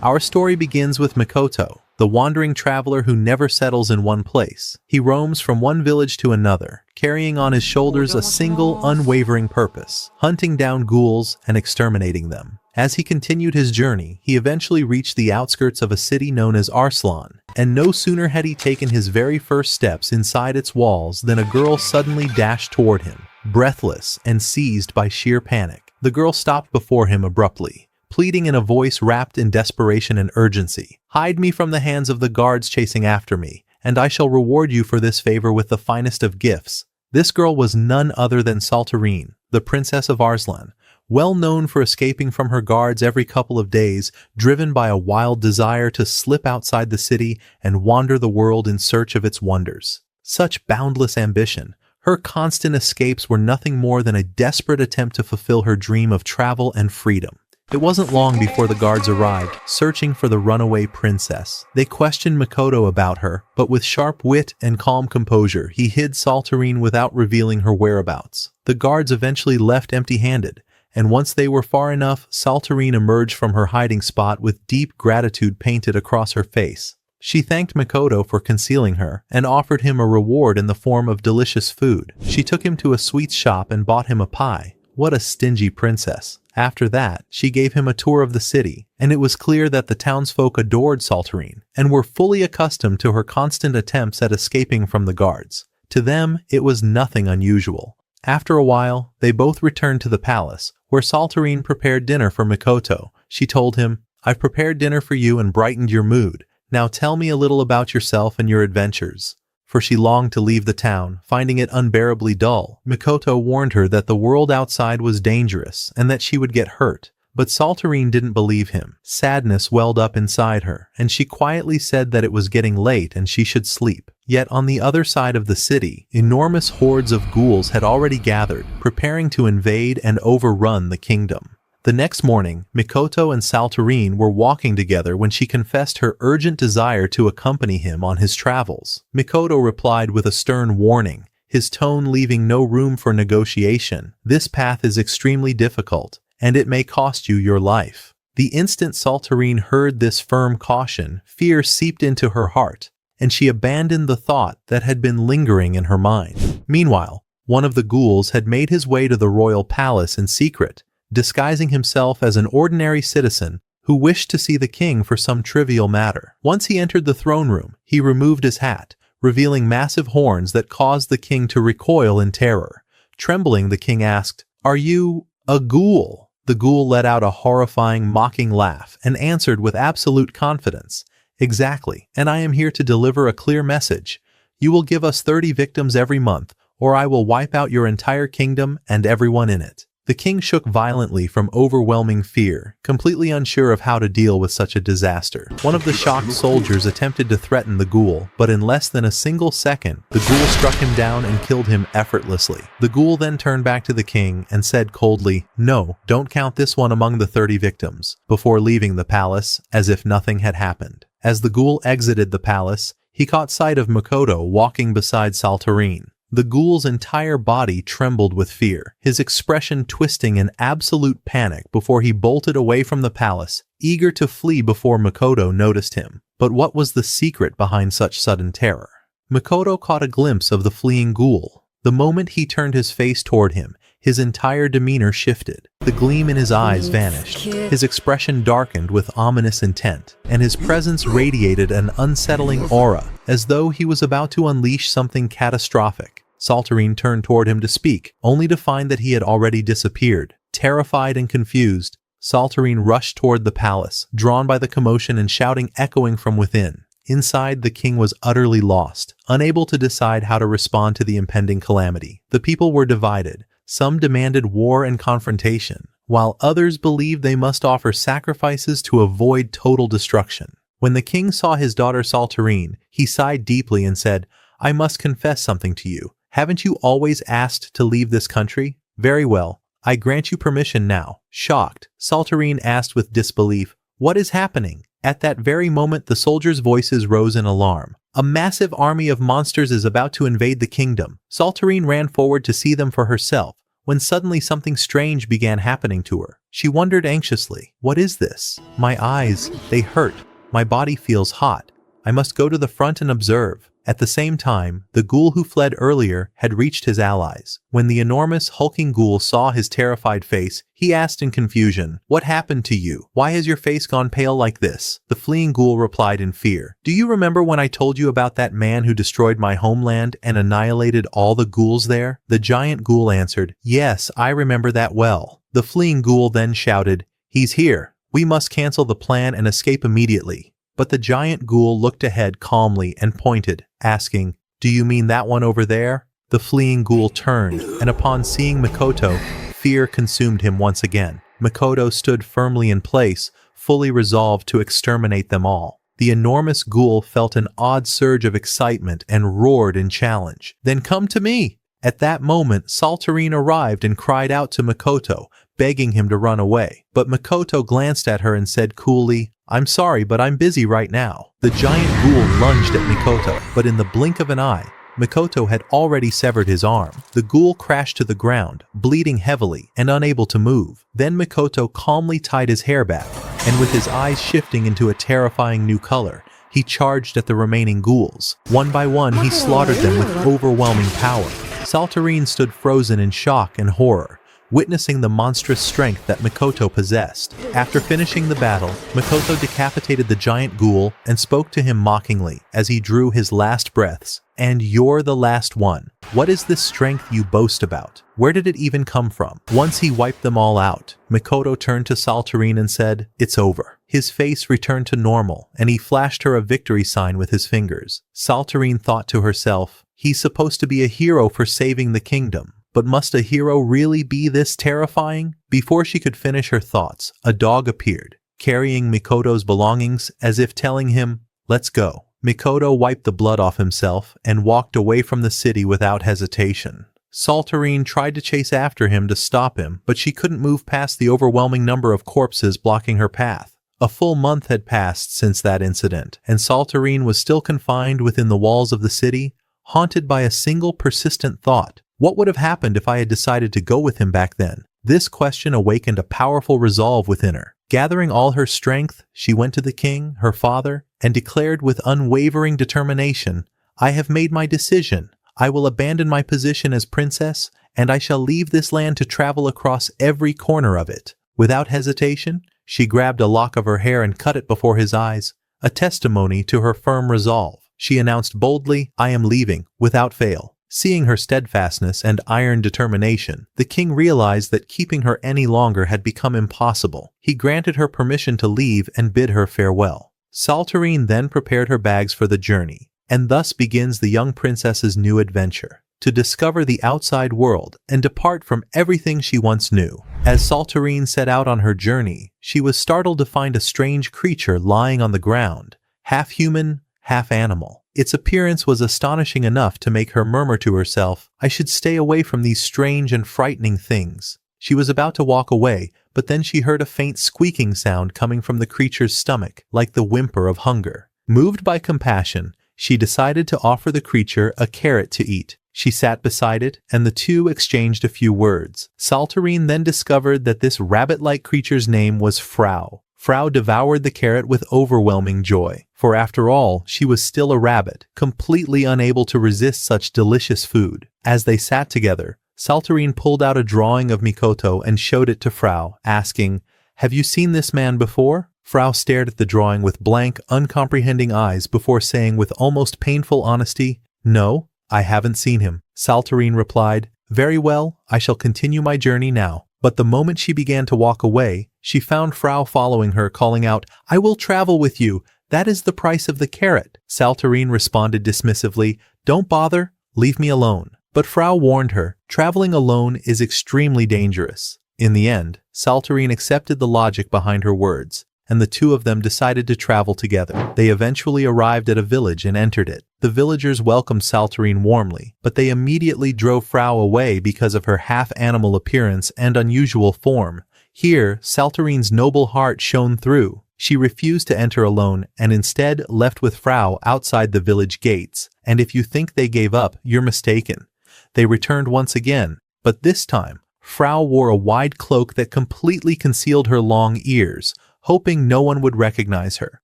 Our story begins with Makoto, the wandering traveler who never settles in one place. He roams from one village to another, carrying on his shoulders a single, unwavering purpose: hunting down ghouls and exterminating them. As he continued his journey, he eventually reached the outskirts of a city known as Arslan, and no sooner had he taken his very first steps inside its walls than a girl suddenly dashed toward him, breathless and seized by sheer panic. The girl stopped before him abruptly, pleading in a voice wrapped in desperation and urgency. "Hide me from the hands of the guards chasing after me, and I shall reward you for this favor with the finest of gifts." This girl was none other than Salultterine, the princess of Arslan, well known for escaping from her guards every couple of days, driven by a wild desire to slip outside the city and wander the world in search of its wonders. Such boundless ambition, her constant escapes were nothing more than a desperate attempt to fulfill her dream of travel and freedom. It wasn't long before the guards arrived, searching for the runaway princess. They questioned Makoto about her, but with sharp wit and calm composure, he hid Salultterine without revealing her whereabouts. The guards eventually left empty-handed, and once they were far enough, Salultterine emerged from her hiding spot with deep gratitude painted across her face. She thanked Makoto for concealing her, and offered him a reward in the form of delicious food. She took him to a sweets shop and bought him a pie. What a stingy princess. After that, she gave him a tour of the city, and it was clear that the townsfolk adored Salultterine, and were fully accustomed to her constant attempts at escaping from the guards. To them, it was nothing unusual. After a while, they both returned to the palace, where Salultterine prepared dinner for Makoto. She told him, "I've prepared dinner for you and brightened your mood. Now tell me a little about yourself and your adventures." For she longed to leave the town, finding it unbearably dull. Makoto warned her that the world outside was dangerous and that she would get hurt. But Salultterine didn't believe him. Sadness welled up inside her, and she quietly said that it was getting late and she should sleep. Yet on the other side of the city, enormous hordes of ghouls had already gathered, preparing to invade and overrun the kingdom. The next morning, Makoto and Salultterine were walking together when she confessed her urgent desire to accompany him on his travels. Makoto replied with a stern warning, his tone leaving no room for negotiation. "This path is extremely difficult, and it may cost you your life." The instant Salultterine heard this firm caution, fear seeped into her heart, and she abandoned the thought that had been lingering in her mind. Meanwhile, one of the ghouls had made his way to the royal palace in secret, disguising himself as an ordinary citizen who wished to see the king for some trivial matter. Once he entered the throne room, he removed his hat, revealing massive horns that caused the king to recoil in terror. Trembling, the king asked, "Are you a ghoul?" The ghoul let out a horrifying, mocking laugh and answered with absolute confidence, "Exactly, and I am here to deliver a clear message. You will give us 30 victims every month, or I will wipe out your entire kingdom and everyone in it." The king shook violently from overwhelming fear, completely unsure of how to deal with such a disaster. One of the shocked soldiers attempted to threaten the ghoul, but in less than a single second, the ghoul struck him down and killed him effortlessly. The ghoul then turned back to the king and said coldly, "No, don't count this one among the 30 victims," before leaving the palace as if nothing had happened. As the ghoul exited the palace, he caught sight of Makoto walking beside Salultterine. The ghoul's entire body trembled with fear, his expression twisting in absolute panic before he bolted away from the palace, eager to flee before Makoto noticed him. But what was the secret behind such sudden terror? Makoto caught a glimpse of the fleeing ghoul. The moment he turned his face toward him, his entire demeanor shifted. The gleam in his eyes vanished. His expression darkened with ominous intent, and his presence radiated an unsettling aura, as though he was about to unleash something catastrophic. Salultterine turned toward him to speak, only to find that he had already disappeared. Terrified and confused, Salultterine rushed toward the palace, drawn by the commotion and shouting echoing from within. Inside, the king was utterly lost, unable to decide how to respond to the impending calamity. The people were divided. Some demanded war and confrontation, while others believed they must offer sacrifices to avoid total destruction. When the king saw his daughter Salultterine, he sighed deeply and said, "I must confess something to you. Haven't you always asked to leave this country? Very well, I grant you permission now." Shocked, Salultterine asked with disbelief, "What is happening?" At that very moment, the soldiers' voices rose in alarm. "A massive army of monsters is about to invade the kingdom." Salultterine ran forward to see them for herself, when suddenly something strange began happening to her. She wondered anxiously, "What is this? My eyes, they hurt. My body feels hot. I must go to the front and observe." At the same time, the ghoul who fled earlier had reached his allies. When the enormous, hulking ghoul saw his terrified face, he asked in confusion, "What happened to you? Why has your face gone pale like this?" The fleeing ghoul replied in fear, "Do you remember when I told you about that man who destroyed my homeland and annihilated all the ghouls there?" The giant ghoul answered, "Yes, I remember that well." The fleeing ghoul then shouted, "He's here. We must cancel the plan and escape immediately." But the giant ghoul looked ahead calmly and pointed, asking, "Do you mean that one over there?" The fleeing ghoul turned, and upon seeing Makoto, fear consumed him once again. Makoto stood firmly in place, fully resolved to exterminate them all. The enormous ghoul felt an odd surge of excitement and roared in challenge. "Then come to me!" At that moment, Salultterine arrived and cried out to Makoto, begging him to run away. But Makoto glanced at her and said coolly, "I'm sorry, but I'm busy right now." The giant ghoul lunged at Makoto, but in the blink of an eye, Makoto had already severed his arm. The ghoul crashed to the ground, bleeding heavily and unable to move. Then Makoto calmly tied his hair back, and with his eyes shifting into a terrifying new color, he charged at the remaining ghouls. One by one, he slaughtered them with overwhelming power. Salultterine stood frozen in shock and horror, witnessing the monstrous strength that Makoto possessed. After finishing the battle, Makoto decapitated the giant ghoul and spoke to him mockingly as he drew his last breaths. "And you're the last one. What is this strength you boast about? Where did it even come from?" Once he wiped them all out, Makoto turned to Salultterine and said, "It's over." His face returned to normal, and he flashed her a victory sign with his fingers. Salultterine thought to herself, "He's supposed to be a hero for saving the kingdom. But must a hero really be this terrifying?" Before she could finish her thoughts, a dog appeared, carrying Makoto's belongings as if telling him, "Let's go." Makoto wiped the blood off himself and walked away from the city without hesitation. Salultterine tried to chase after him to stop him, but she couldn't move past the overwhelming number of corpses blocking her path. A full month had passed since that incident, and Salultterine was still confined within the walls of the city, haunted by a single persistent thought. What would have happened if I had decided to go with him back then? This question awakened a powerful resolve within her. Gathering all her strength, she went to the king, her father, and declared with unwavering determination, "I have made my decision. I will abandon my position as princess, and I shall leave this land to travel across every corner of it." Without hesitation, she grabbed a lock of her hair and cut it before his eyes, a testimony to her firm resolve. She announced boldly, "I am leaving, without fail." Seeing her steadfastness and iron determination, the king realized that keeping her any longer had become impossible. He granted her permission to leave and bid her farewell. Salultterine then prepared her bags for the journey, and thus begins the young princess's new adventure, to discover the outside world and depart from everything she once knew. As Salultterine set out on her journey, she was startled to find a strange creature lying on the ground, half human, half animal. Its appearance was astonishing enough to make her murmur to herself, "I should stay away from these strange and frightening things." She was about to walk away, but then she heard a faint squeaking sound coming from the creature's stomach, like the whimper of hunger. Moved by compassion, she decided to offer the creature a carrot to eat. She sat beside it, and the two exchanged a few words. Salultterine then discovered that this rabbit-like creature's name was Frau. Frau devoured the carrot with overwhelming joy, for after all, she was still a rabbit, completely unable to resist such delicious food. As they sat together, Salultterine pulled out a drawing of Makoto and showed it to Frau, asking, "Have you seen this man before?" Frau stared at the drawing with blank, uncomprehending eyes before saying with almost painful honesty, "No, I haven't seen him." Salultterine replied, "Very well, I shall continue my journey now." But the moment she began to walk away, she found Frau following her, calling out, "I will travel with you. That is the price of the carrot." Salultterine responded dismissively, "Don't bother, leave me alone." But Frau warned her, traveling alone is extremely dangerous. In the end, Salultterine accepted the logic behind her words, and the two of them decided to travel together. They eventually arrived at a village and entered it. The villagers welcomed Salultterine warmly, but they immediately drove Frau away because of her half-animal appearance and unusual form. Here, Salultterine's noble heart shone through. She refused to enter alone and instead left with Frau outside the village gates. And if you think they gave up, you're mistaken. They returned once again, but this time, Frau wore a wide cloak that completely concealed her long ears, hoping no one would recognize her.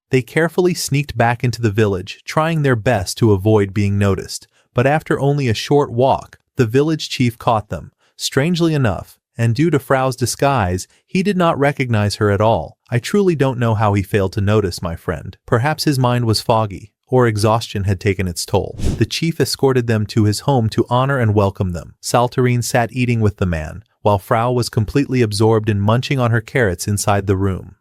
They carefully sneaked back into the village, trying their best to avoid being noticed. But after only a short walk, the village chief caught them. Strangely enough, and due to Frau's disguise, he did not recognize her at all. I truly don't know how he failed to notice, my friend. Perhaps his mind was foggy, or exhaustion had taken its toll. The chief escorted them to his home to honor and welcome them. Salultterine sat eating with the man, while Frau was completely absorbed in munching on her carrots inside the room.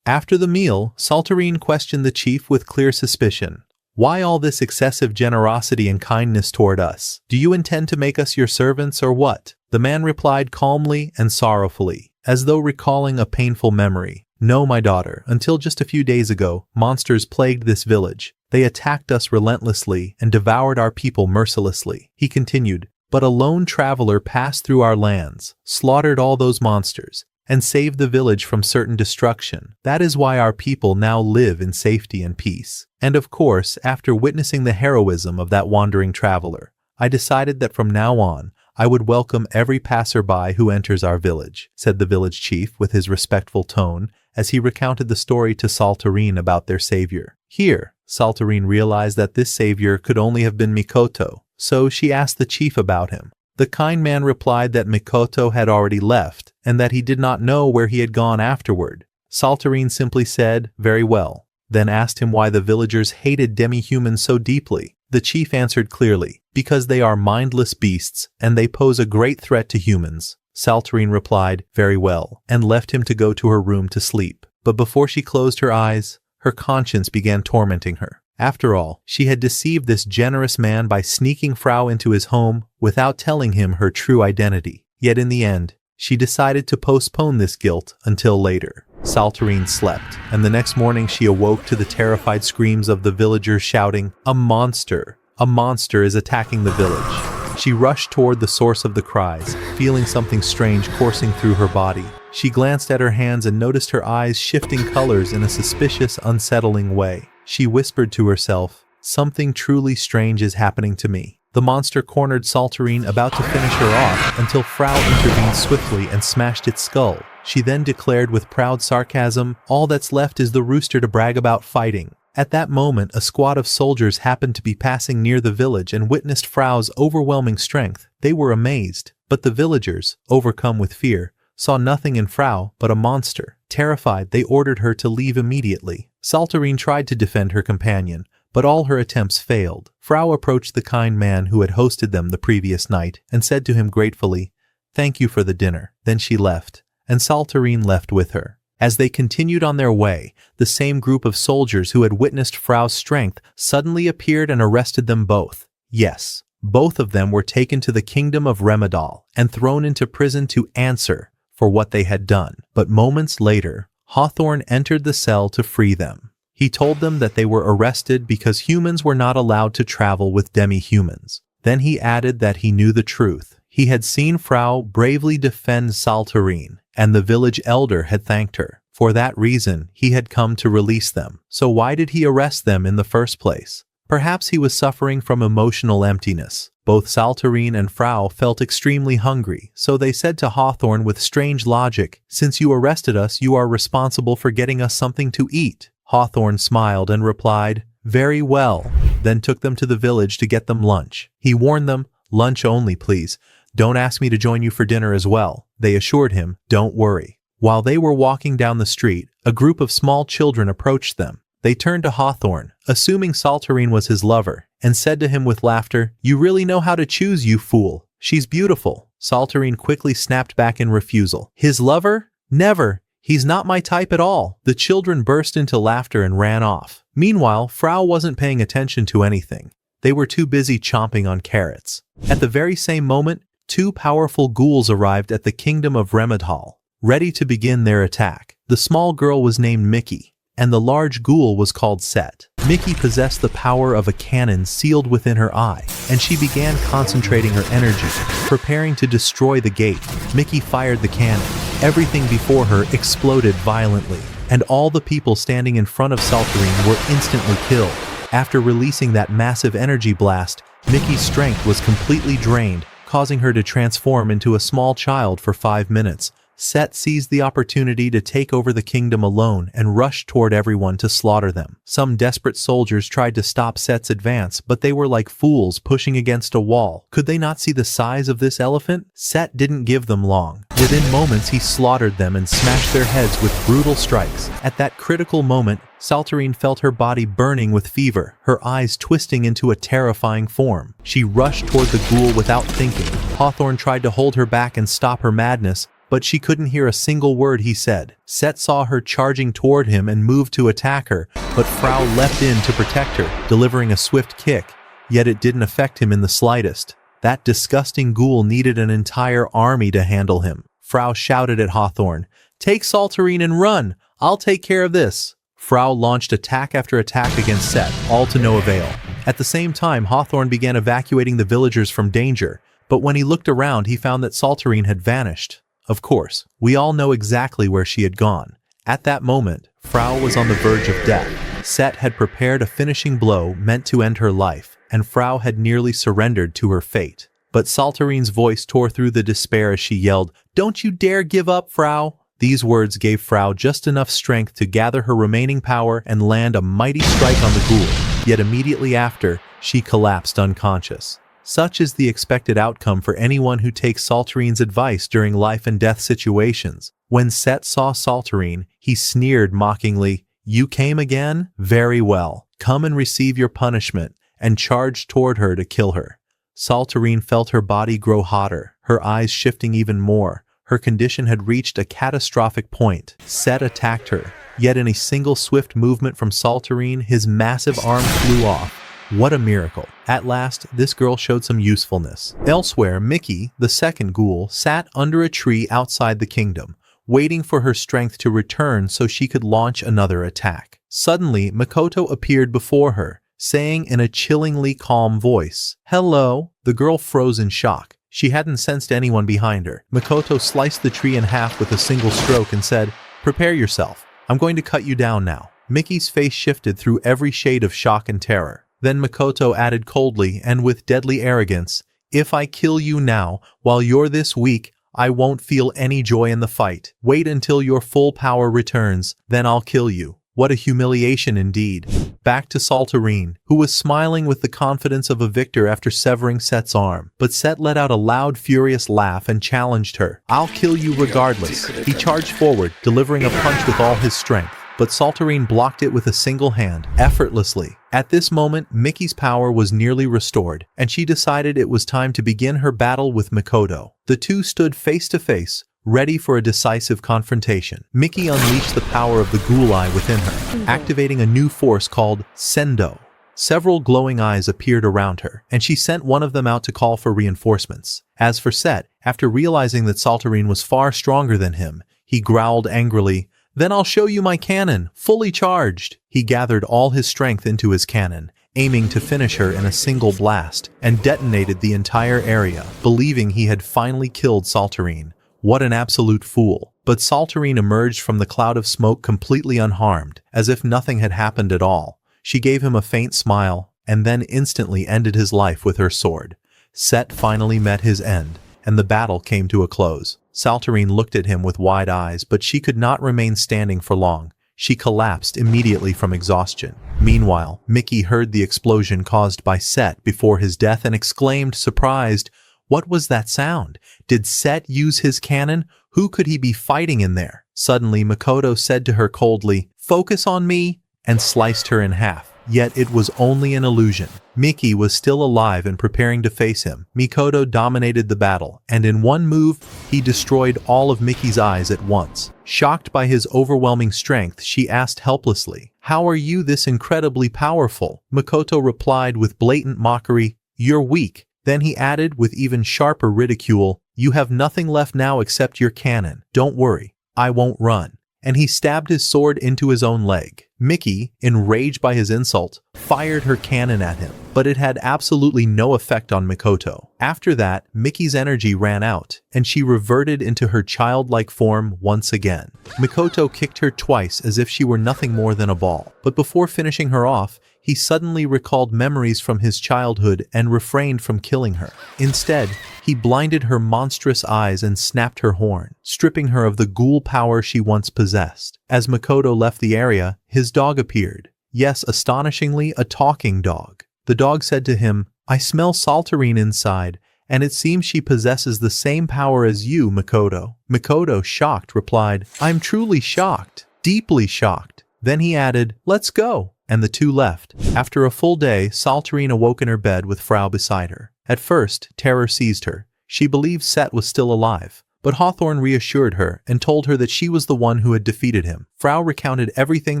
After the meal, Salultterine questioned the chief with clear suspicion. Why all this excessive generosity and kindness toward us? Do you intend to make us your servants or what? The man replied calmly and sorrowfully, as though recalling a painful memory. No, my daughter, until just a few days ago, monsters plagued this village. They attacked us relentlessly and devoured our people mercilessly. He continued, but a lone traveler passed through our lands, slaughtered all those monsters, and saved the village from certain destruction. That is why our people now live in safety and peace. And of course, after witnessing the heroism of that wandering traveler, I decided that from now on, I would welcome every passerby who enters our village, said the village chief with his respectful tone as he recounted the story to Salultterine about their savior. Here, Salultterine realized that this savior could only have been Makoto, so she asked the chief about him. The kind man replied that Makoto had already left and that he did not know where he had gone afterward. Salultterine simply said, very well, then asked him why the villagers hated demi-humans so deeply. The chief answered clearly, because they are mindless beasts and they pose a great threat to humans. Salultterine replied, very well, and left him to go to her room to sleep. But before she closed her eyes, her conscience began tormenting her. After all, she had deceived this generous man by sneaking Frau into his home without telling him her true identity. Yet in the end, she decided to postpone this guilt until later. Salultterine slept, and the next morning she awoke to the terrified screams of the villagers shouting, "A monster! A monster is attacking the village!" She rushed toward the source of the cries, feeling something strange coursing through her body. She glanced at her hands and noticed her eyes shifting colors in a suspicious, unsettling way. She whispered to herself, "Something truly strange is happening to me." The monster cornered Salultterine, about to finish her off, until Frau intervened swiftly and smashed its skull. She then declared with proud sarcasm, "All that's left is the rooster to brag about fighting." At that moment, a squad of soldiers happened to be passing near the village and witnessed Frau's overwhelming strength. They were amazed, but the villagers, overcome with fear, saw nothing in Frau but a monster. Terrified, they ordered her to leave immediately. Salultterine tried to defend her companion, but all her attempts failed. Frau approached the kind man who had hosted them the previous night and said to him gratefully, "Thank you for the dinner." Then she left, and Salultterine left with her. As they continued on their way, the same group of soldiers who had witnessed Frau's strength suddenly appeared and arrested them both. Yes, both of them were taken to the kingdom of Remedal and thrown into prison to answer for what they had done. But moments later, Hawthorne entered the cell to free them. He told them that they were arrested because humans were not allowed to travel with demi-humans. Then he added that he knew the truth. He had seen Frau bravely defend Salultterine, and the village elder had thanked her. For that reason, he had come to release them. So why did he arrest them in the first place? Perhaps he was suffering from emotional emptiness. Both Salultterine and Frau felt extremely hungry, so they said to Hawthorne with strange logic, "Since you arrested us, you are responsible for getting us something to eat." Hawthorne smiled and replied, "Very well," then took them to the village to get them lunch. He warned them, "Lunch only, please. Don't ask me to join you for dinner as well." They assured him, "Don't worry." While they were walking down the street, a group of small children approached them. They turned to Hawthorne, assuming Salultterine was his lover, and said to him with laughter, "You really know how to choose, you fool. She's beautiful." Salultterine quickly snapped back in refusal. "His lover? Never. He's not my type at all." The children burst into laughter and ran off. Meanwhile, Frau wasn't paying attention to anything. They were too busy chomping on carrots. At the very same moment, two powerful ghouls arrived at the kingdom of Remedal, ready to begin their attack. The small girl was named Mickey, and the large ghoul was called Set. Mickey possessed the power of a cannon sealed within her eye, and she began concentrating her energy, preparing to destroy the gate. Mickey fired the cannon. Everything before her exploded violently, and all the people standing in front of Salultterine were instantly killed. After releasing that massive energy blast, Mickey's strength was completely drained, causing her to transform into a small child for 5 minutes. Set seized the opportunity to take over the kingdom alone and rushed toward everyone to slaughter them. Some desperate soldiers tried to stop Set's advance, but they were like fools pushing against a wall. Could they not see the size of this elephant? Set didn't give them long. Within moments, he slaughtered them and smashed their heads with brutal strikes. At that critical moment, Salultterine felt her body burning with fever, her eyes twisting into a terrifying form. She rushed toward the ghoul without thinking. Hawthorne tried to hold her back and stop her madness, but she couldn't hear a single word he said. Set saw her charging toward him and moved to attack her, but Frau leapt in to protect her, delivering a swift kick. Yet it didn't affect him in the slightest. That disgusting ghoul needed an entire army to handle him. Frau shouted at Hawthorne, "Take Salultterine and run! I'll take care of this!" Frau launched attack after attack against Set, all to no avail. At the same time, Hawthorne began evacuating the villagers from danger, but when he looked around, he found that Salultterine had vanished. Of course, we all know exactly where she had gone. At that moment, Frau was on the verge of death. Set had prepared a finishing blow meant to end her life, and Frau had nearly surrendered to her fate. But Salultterine's voice tore through the despair as she yelled, "Don't you dare give up, Frau!" These words gave Frau just enough strength to gather her remaining power and land a mighty strike on the ghoul, yet immediately after, she collapsed unconscious. Such is the expected outcome for anyone who takes Salultterine's advice during life and death situations. When Set saw Salultterine, he sneered mockingly, "You came again? Very well. Come and receive your punishment," and charged toward her to kill her. Salultterine felt her body grow hotter, her eyes shifting even more. Her condition had reached a catastrophic point. Set attacked her, yet in a single swift movement from Salultterine, his massive arm flew off. What a miracle. At last, this girl showed some usefulness. Elsewhere, Mickey, the second ghoul, sat under a tree outside the kingdom, waiting for her strength to return so she could launch another attack. Suddenly, Makoto appeared before her, saying in a chillingly calm voice, "Hello." The girl froze in shock. She hadn't sensed anyone behind her. Makoto sliced the tree in half with a single stroke and said, "Prepare yourself. I'm going to cut you down now." Mickey's face shifted through every shade of shock and terror. Then Makoto added coldly and with deadly arrogance, "If I kill you now, while you're this weak, I won't feel any joy in the fight. Wait until your full power returns, then I'll kill you." What a humiliation indeed. Back to Salultterine, who was smiling with the confidence of a victor after severing Set's arm. But Set let out a loud, furious laugh and challenged her. "I'll kill you regardless." He charged forward, delivering a punch with all his strength. But Salultterine blocked it with a single hand, effortlessly. At this moment, Mickey's power was nearly restored, and she decided it was time to begin her battle with Makoto. The two stood face to face, ready for a decisive confrontation. Mickey unleashed the power of the ghoul eye within her, activating a new force called Sendo. Several glowing eyes appeared around her, and she sent one of them out to call for reinforcements. As for Set, after realizing that Salultterine was far stronger than him, he growled angrily, "Then I'll show you my cannon, fully charged." He gathered all his strength into his cannon, aiming to finish her in a single blast, and detonated the entire area, believing he had finally killed Salultterine. What an absolute fool. But Salultterine emerged from the cloud of smoke completely unharmed, as if nothing had happened at all. She gave him a faint smile, and then instantly ended his life with her sword. Set finally met his end, and the battle came to a close. Salultterine looked at him with wide eyes, but she could not remain standing for long. She collapsed immediately from exhaustion. Meanwhile, Mickey heard the explosion caused by Set before his death and exclaimed, surprised, "What was that sound? Did Set use his cannon? Who could he be fighting in there?" Suddenly, Makoto said to her coldly, "Focus on me," and sliced her in half. Yet it was only an illusion. Mickey was still alive and preparing to face him. Makoto dominated the battle, and in one move, he destroyed all of Mickey's eyes at once. Shocked by his overwhelming strength, she asked helplessly, "How are you this incredibly powerful?" Makoto replied with blatant mockery, "You're weak." Then he added with even sharper ridicule, "You have nothing left now except your cannon. Don't worry, I won't run." And he stabbed his sword into his own leg. Mickey, enraged by his insult, fired her cannon at him, but it had absolutely no effect on Makoto. After that, Mickey's energy ran out, and she reverted into her childlike form once again. Makoto kicked her twice as if she were nothing more than a ball, but before finishing her off, he suddenly recalled memories from his childhood and refrained from killing her. Instead, he blinded her monstrous eyes and snapped her horn, stripping her of the ghoul power she once possessed. As Makoto left the area, his dog appeared. Yes, astonishingly, a talking dog. The dog said to him, "I smell Salultterine inside, and it seems she possesses the same power as you, Makoto." Makoto, shocked, replied, "I'm truly shocked, deeply shocked." Then he added, "Let's go," and the two left. After a full day, Salultterine awoke in her bed with Frau beside her. At first, terror seized her. She believed Set was still alive, but Hawthorne reassured her and told her that she was the one who had defeated him. Frau recounted everything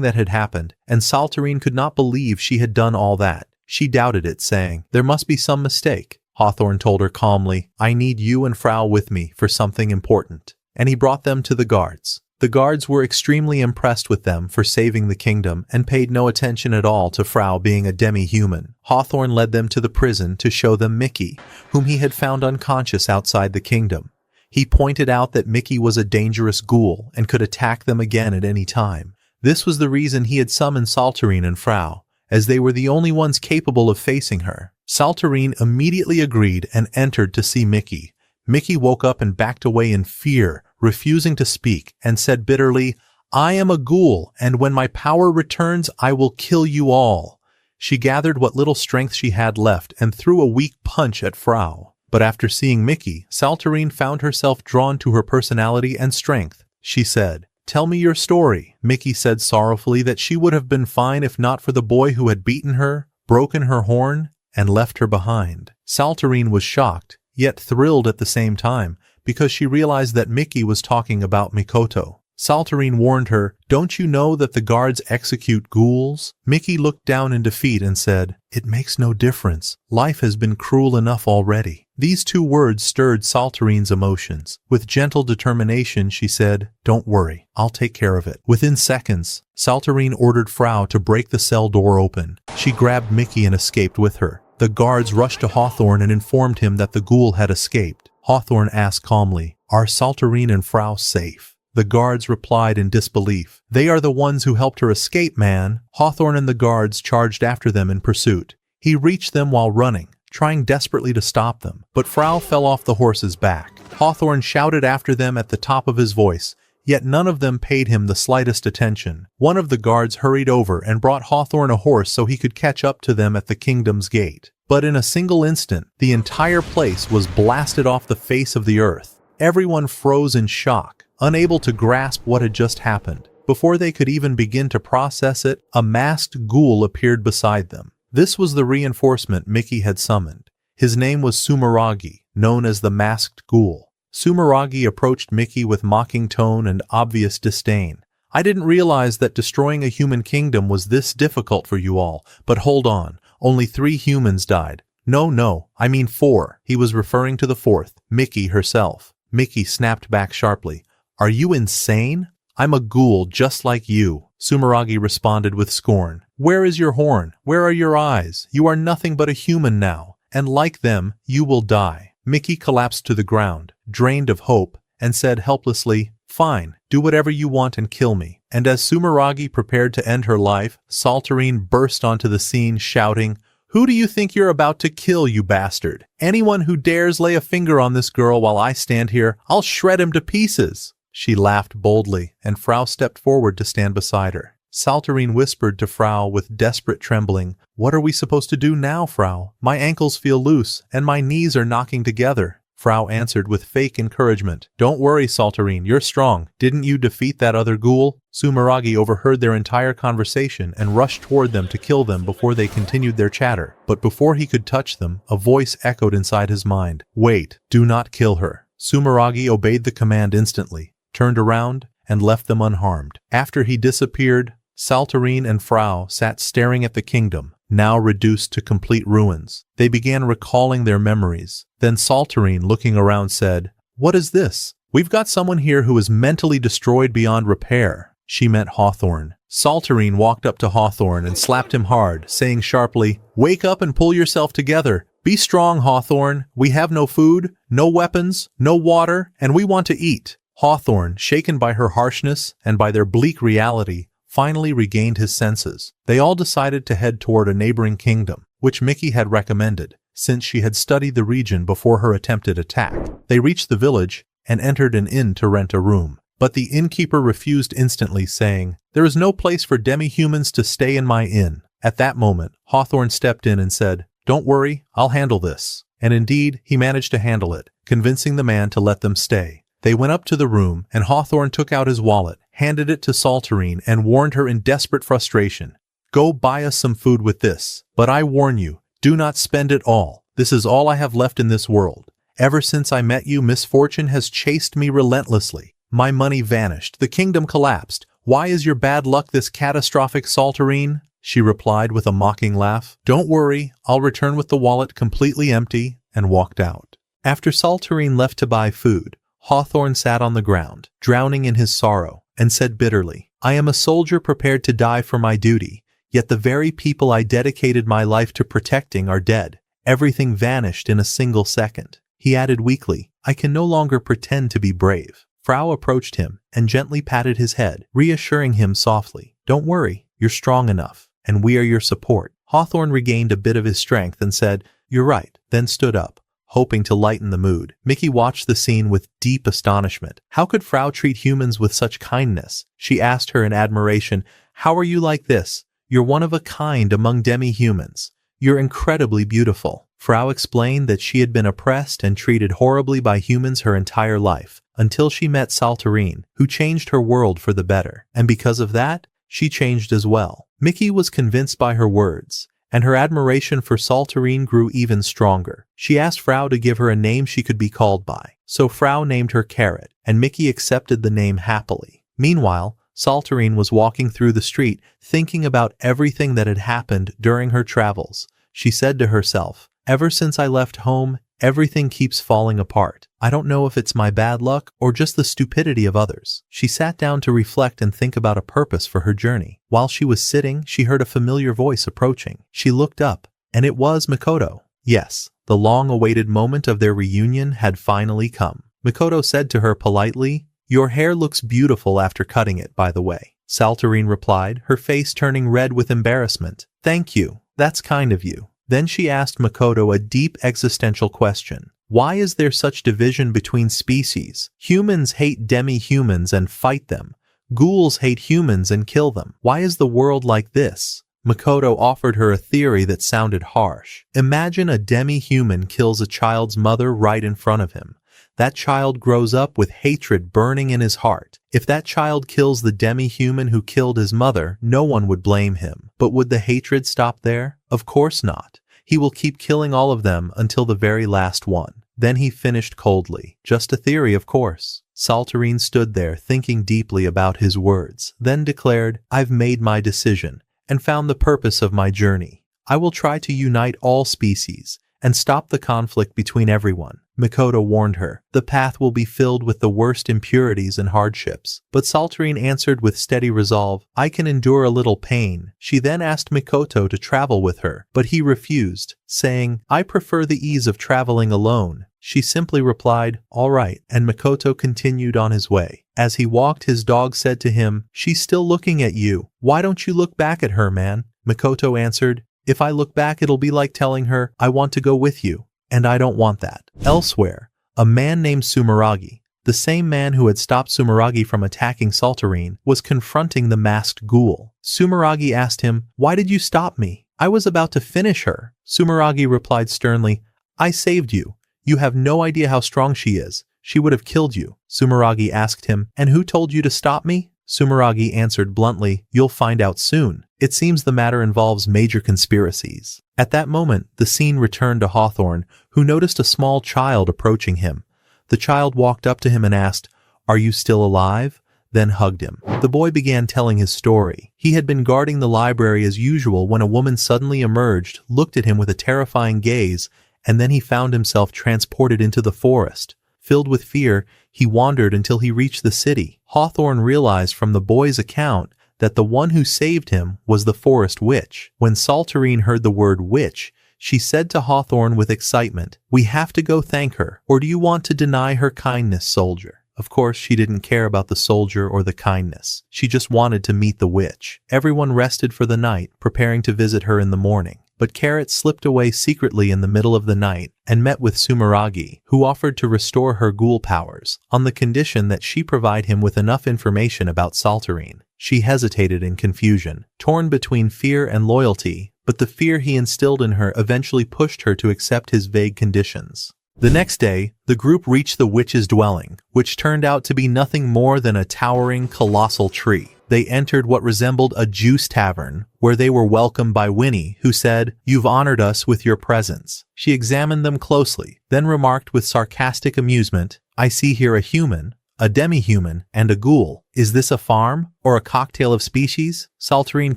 that had happened, and Salultterine could not believe she had done all that. She doubted it, saying, "There must be some mistake." Hawthorne told her calmly, "I need you and Frau with me for something important." And he brought them to the guards. The guards were extremely impressed with them for saving the kingdom and paid no attention at all to Frau being a demi-human. Hawthorne led them to the prison to show them Mickey, whom he had found unconscious outside the kingdom. He pointed out that Mickey was a dangerous ghoul and could attack them again at any time. This was the reason he had summoned Salultterine and Frau, as they were the only ones capable of facing her. Salultterine immediately agreed and entered to see Mickey. Mickey woke up and backed away in fear, refusing to speak, and said bitterly, "I am a ghoul, and when my power returns, I will kill you all." She gathered what little strength she had left and threw a weak punch at Frau. But after seeing Mickey, Salultterine found herself drawn to her personality and strength. She said, "Tell me your story." Mickey said sorrowfully that she would have been fine if not for the boy who had beaten her, broken her horn, and left her behind. Salultterine was shocked, yet thrilled at the same time, because she realized that Mickey was talking about Makoto. Salultterine warned her, "Don't you know that the guards execute ghouls?" Mickey looked down in defeat and said, "It makes no difference. Life has been cruel enough already." These two words stirred Salultterine's emotions. With gentle determination, she said, "Don't worry, I'll take care of it." Within seconds, Salultterine ordered Frau to break the cell door open. She grabbed Mickey and escaped with her. The guards rushed to Hawthorne and informed him that the ghoul had escaped. Hawthorne asked calmly, "Are Salultterine and Frau safe?" The guards replied in disbelief, "They are the ones who helped her escape, man." Hawthorne and the guards charged after them in pursuit. He reached them while running, trying desperately to stop them, but Frau fell off the horse's back. Hawthorne shouted after them at the top of his voice, yet none of them paid him the slightest attention. One of the guards hurried over and brought Hawthorne a horse so he could catch up to them at the kingdom's gate. But in a single instant, the entire place was blasted off the face of the earth. Everyone froze in shock, unable to grasp what had just happened. Before they could even begin to process it, a masked ghoul appeared beside them. This was the reinforcement Mickey had summoned. His name was Summaragi, known as the Masked Ghoul. Summaragi approached Mickey with mocking tone and obvious disdain. "I didn't realize that destroying a human kingdom was this difficult for you all, but hold on, only 3 humans died." No, I mean 4. He was referring to the 4th, Mickey herself. Mickey snapped back sharply. "Are you insane? I'm a ghoul just like you." Summaragi responded with scorn. "Where is your horn? Where are your eyes? You are nothing but a human now, and like them, you will die." Mickey collapsed to the ground, drained of hope, and said helplessly, "Fine, do whatever you want and kill me." And as Summaragi prepared to end her life, Salultterine burst onto the scene shouting, "Who do you think you're about to kill, you bastard? Anyone who dares lay a finger on this girl while I stand here, I'll shred him to pieces." She laughed boldly, and Frau stepped forward to stand beside her. Salultterine whispered to Frau with desperate trembling, "What are we supposed to do now, Frau? My ankles feel loose, and my knees are knocking together." Frau answered with fake encouragement, "Don't worry, Salultterine, you're strong. Didn't you defeat that other ghoul?" Summaragi overheard their entire conversation and rushed toward them to kill them before they continued their chatter. But before he could touch them, a voice echoed inside his mind, "Wait, do not kill her." Summaragi obeyed the command instantly, turned around, and left them unharmed. After he disappeared, Salultterine and Frau sat staring at the kingdom, now reduced to complete ruins. They began recalling their memories. Then Salultterine, looking around, said, "What is this? We've got someone here who is mentally destroyed beyond repair." She meant Hawthorne. Salultterine walked up to Hawthorne and slapped him hard, saying sharply, "Wake up and pull yourself together. Be strong, Hawthorne. We have no food, no weapons, no water, and we want to eat." Hawthorne, shaken by her harshness and by their bleak reality, finally regained his senses. They all decided to head toward a neighboring kingdom, which Miki had recommended, since she had studied the region before her attempted attack. They reached the village and entered an inn to rent a room. But the innkeeper refused instantly, saying, "There is no place for demi-humans to stay in my inn." At that moment, Hawthorne stepped in and said, "Don't worry, I'll handle this." And indeed, he managed to handle it, convincing the man to let them stay. They went up to the room, and Hawthorne took out his wallet, handed it to Salultterine, and warned her in desperate frustration, "Go buy us some food with this, but I warn you, do not spend it all. This is all I have left in this world. Ever since I met you, misfortune has chased me relentlessly. My money vanished, the kingdom collapsed. Why is your bad luck this catastrophic, Salultterine?" She replied with a mocking laugh. "Don't worry, I'll return with the wallet completely empty," and walked out. After Salultterine left to buy food, Hawthorne sat on the ground, drowning in his sorrow, and said bitterly, "I am a soldier prepared to die for my duty, yet the very people I dedicated my life to protecting are dead. Everything vanished in a single second." He added weakly, "I can no longer pretend to be brave." Frau approached him and gently patted his head, reassuring him softly, "Don't worry, you're strong enough, and we are your support." Hawthorne regained a bit of his strength and said, "You're right," then stood up, hoping to lighten the mood. Miki watched the scene with deep astonishment. How could Frau treat humans with such kindness? She asked her in admiration, "How are you like this? You're one of a kind among demi-humans. You're incredibly beautiful." Frau explained that she had been oppressed and treated horribly by humans her entire life, until she met Salultterine, who changed her world for the better. And because of that, she changed as well. Miki was convinced by her words, and her admiration for Salultterine grew even stronger. She asked Frau to give her a name she could be called by. So Frau named her Carrot, and Miki accepted the name happily. Meanwhile, Salultterine was walking through the street, thinking about everything that had happened during her travels. She said to herself, "Ever since I left home, everything keeps falling apart. I don't know if it's my bad luck or just the stupidity of others." She sat down to reflect and think about a purpose for her journey. While she was sitting, she heard a familiar voice approaching. She looked up, and it was Makoto. Yes, the long-awaited moment of their reunion had finally come. Makoto said to her politely, "Your hair looks beautiful after cutting it, by the way." Salultterine replied, her face turning red with embarrassment. "Thank you. That's kind of you." Then she asked Makoto a deep existential question. Why is there such division between species? Humans hate demi-humans and fight them. Ghouls hate humans and kill them. Why is the world like this? Makoto offered her a theory that sounded harsh. Imagine a demi-human kills a child's mother right in front of him. That child grows up with hatred burning in his heart. If that child kills the demi-human who killed his mother, no one would blame him. But would the hatred stop there? Of course not. He will keep killing all of them until the very last one. Then he finished coldly. Just a theory, of course. Salultterine stood there thinking deeply about his words, then declared, "I've made my decision and found the purpose of my journey. I will try to unite all species and stop the conflict between everyone." Makoto warned her, "The path will be filled with the worst impurities and hardships." But Salultterine answered with steady resolve, "I can endure a little pain." She then asked Makoto to travel with her, but he refused, saying, "I prefer the ease of traveling alone." She simply replied, "All right," and Makoto continued on his way. As he walked, his dog said to him, "She's still looking at you. Why don't you look back at her, man?" Makoto answered, "If I look back, it'll be like telling her, I want to go with you. And I don't want that." Elsewhere, a man named Summaragi, the same man who had stopped Summaragi from attacking Salultterine, was confronting the masked ghoul. Summaragi asked him, "Why did you stop me? I was about to finish her." Summaragi replied sternly, "I saved you. You have no idea how strong she is. She would have killed you." Summaragi asked him, "And who told you to stop me?" Summaragi answered bluntly, "You'll find out soon. It seems the matter involves major conspiracies." At that moment, the scene returned to Hawthorne, who noticed a small child approaching him. The child walked up to him and asked, "Are you still alive?" Then hugged him. The boy began telling his story. He had been guarding the library as usual when a woman suddenly emerged, looked at him with a terrifying gaze, and then he found himself transported into the forest. Filled with fear, he wandered until he reached the city. Hawthorne realized from the boy's account that the one who saved him was the forest witch. When Salultterine heard the word witch, she said to Hawthorne with excitement, "We have to go thank her, or do you want to deny her kindness, soldier?" Of course, she didn't care about the soldier or the kindness. She just wanted to meet the witch. Everyone rested for the night, preparing to visit her in the morning. But Carrot slipped away secretly in the middle of the night and met with Sumeragi, who offered to restore her ghoul powers, on the condition that she provide him with enough information about Salultterine. She hesitated in confusion, torn between fear and loyalty, but the fear he instilled in her eventually pushed her to accept his vague conditions. The next day, the group reached the witch's dwelling, which turned out to be nothing more than a towering, colossal tree. They entered what resembled a juice tavern, where they were welcomed by Winnie, who said, "You've honored us with your presence." She examined them closely, then remarked with sarcastic amusement, "I see here a human, a demi-human, and a ghoul. Is this a farm, or a cocktail of species?" Salultterine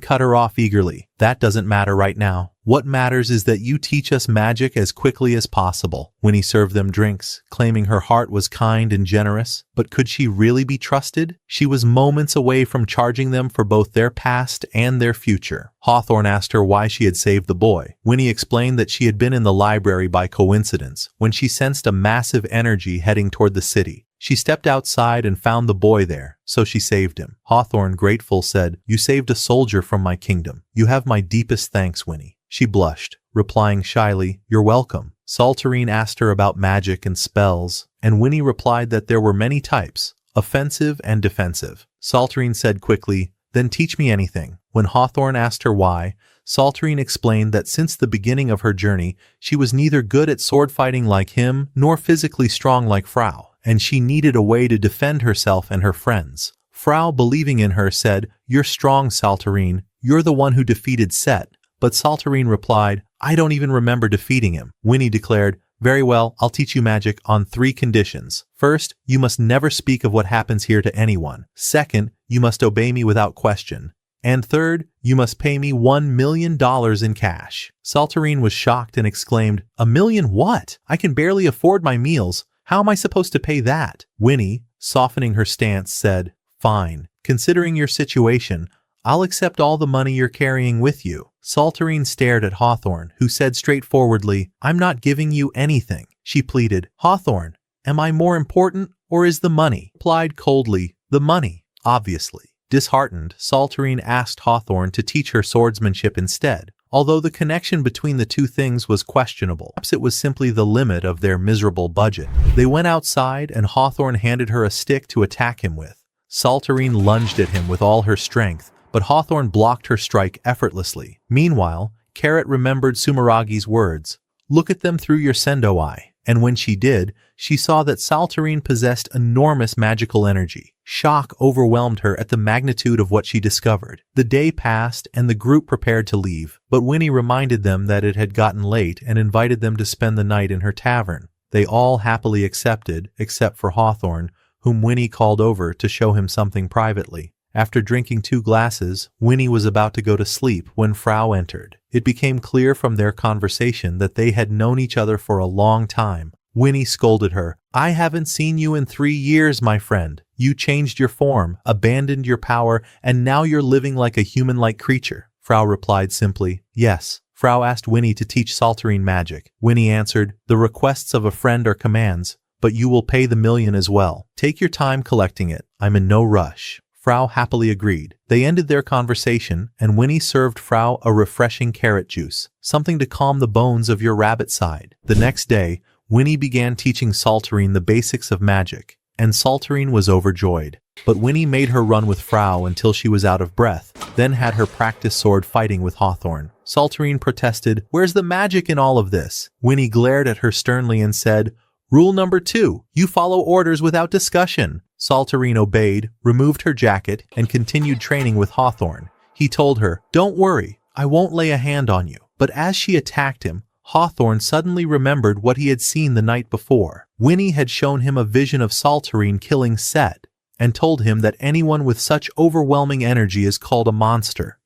cut her off eagerly. "That doesn't matter right now. What matters is that you teach us magic as quickly as possible." Winnie served them drinks, claiming her heart was kind and generous. But could she really be trusted? She was moments away from charging them for both their past and their future. Hawthorne asked her why she had saved the boy. Winnie explained that she had been in the library by coincidence when she sensed a massive energy heading toward the city. She stepped outside and found the boy there, so she saved him. Hawthorne, grateful, said, "You saved a soldier from my kingdom. You have my deepest thanks, Winnie." She blushed, replying shyly, "You're welcome." Salultterine asked her about magic and spells, and Winnie replied that there were many types, offensive and defensive. Salultterine said quickly, "Then teach me anything." When Hawthorne asked her why, Salultterine explained that since the beginning of her journey, she was neither good at sword fighting like him, nor physically strong like Frau, and she needed a way to defend herself and her friends. Frau, believing in her, said, "You're strong, Salultterine. You're the one who defeated Set." But Salultterine replied, "I don't even remember defeating him." Winnie declared, "Very well, I'll teach you magic on 3 conditions. First, you must never speak of what happens here to anyone. Second, you must obey me without question. And third, you must pay me $1 million in cash." Salultterine was shocked and exclaimed, "A million what? I can barely afford my meals. How am I supposed to pay that?" Winnie, softening her stance, said, "Fine. Considering your situation, I'll accept all the money you're carrying with you." Salultterine stared at Hawthorne, who said straightforwardly, "I'm not giving you anything." She pleaded, "Hawthorne, am I more important, or is the money?" Replied coldly, "The money, obviously." Disheartened, Salultterine asked Hawthorne to teach her swordsmanship instead, although the connection between the two things was questionable. Perhaps it was simply the limit of their miserable budget. They went outside, and Hawthorne handed her a stick to attack him with. Salultterine lunged at him with all her strength, but Hawthorne blocked her strike effortlessly. Meanwhile, Carrot remembered Sumeragi's words, "Look at them through your sendo eye." And when she did, she saw that Salultterine possessed enormous magical energy. Shock overwhelmed her at the magnitude of what she discovered. The day passed, and the group prepared to leave, but Winnie reminded them that it had gotten late and invited them to spend the night in her tavern. They all happily accepted, except for Hawthorne, whom Winnie called over to show him something privately. After drinking 2 glasses, Winnie was about to go to sleep when Frau entered. It became clear from their conversation that they had known each other for a long time. Winnie scolded her, "I haven't seen you in 3 years, my friend. You changed your form, abandoned your power, and now you're living like a human-like creature." Frau replied simply, "Yes." Frau asked Winnie to teach Salultterine magic. Winnie answered, "The requests of a friend are commands, but you will pay the million as well. Take your time collecting it. I'm in no rush." Frau happily agreed. They ended their conversation, and Winnie served Frau a refreshing carrot juice, something to calm the bones of your rabbit side. The next day, Winnie began teaching Salultterine the basics of magic, and Salultterine was overjoyed. But Winnie made her run with Frau until she was out of breath, then had her practice sword fighting with Hawthorne. Salultterine protested, "Where's the magic in all of this?" Winnie glared at her sternly and said, "Rule number 2, you follow orders without discussion." Salultterine obeyed, removed her jacket, and continued training with Hawthorne. He told her, "Don't worry, I won't lay a hand on you." But as she attacked him, Hawthorne suddenly remembered what he had seen the night before. Winnie had shown him a vision of Salultterine killing Set, and told him that anyone with such overwhelming energy is called a monster.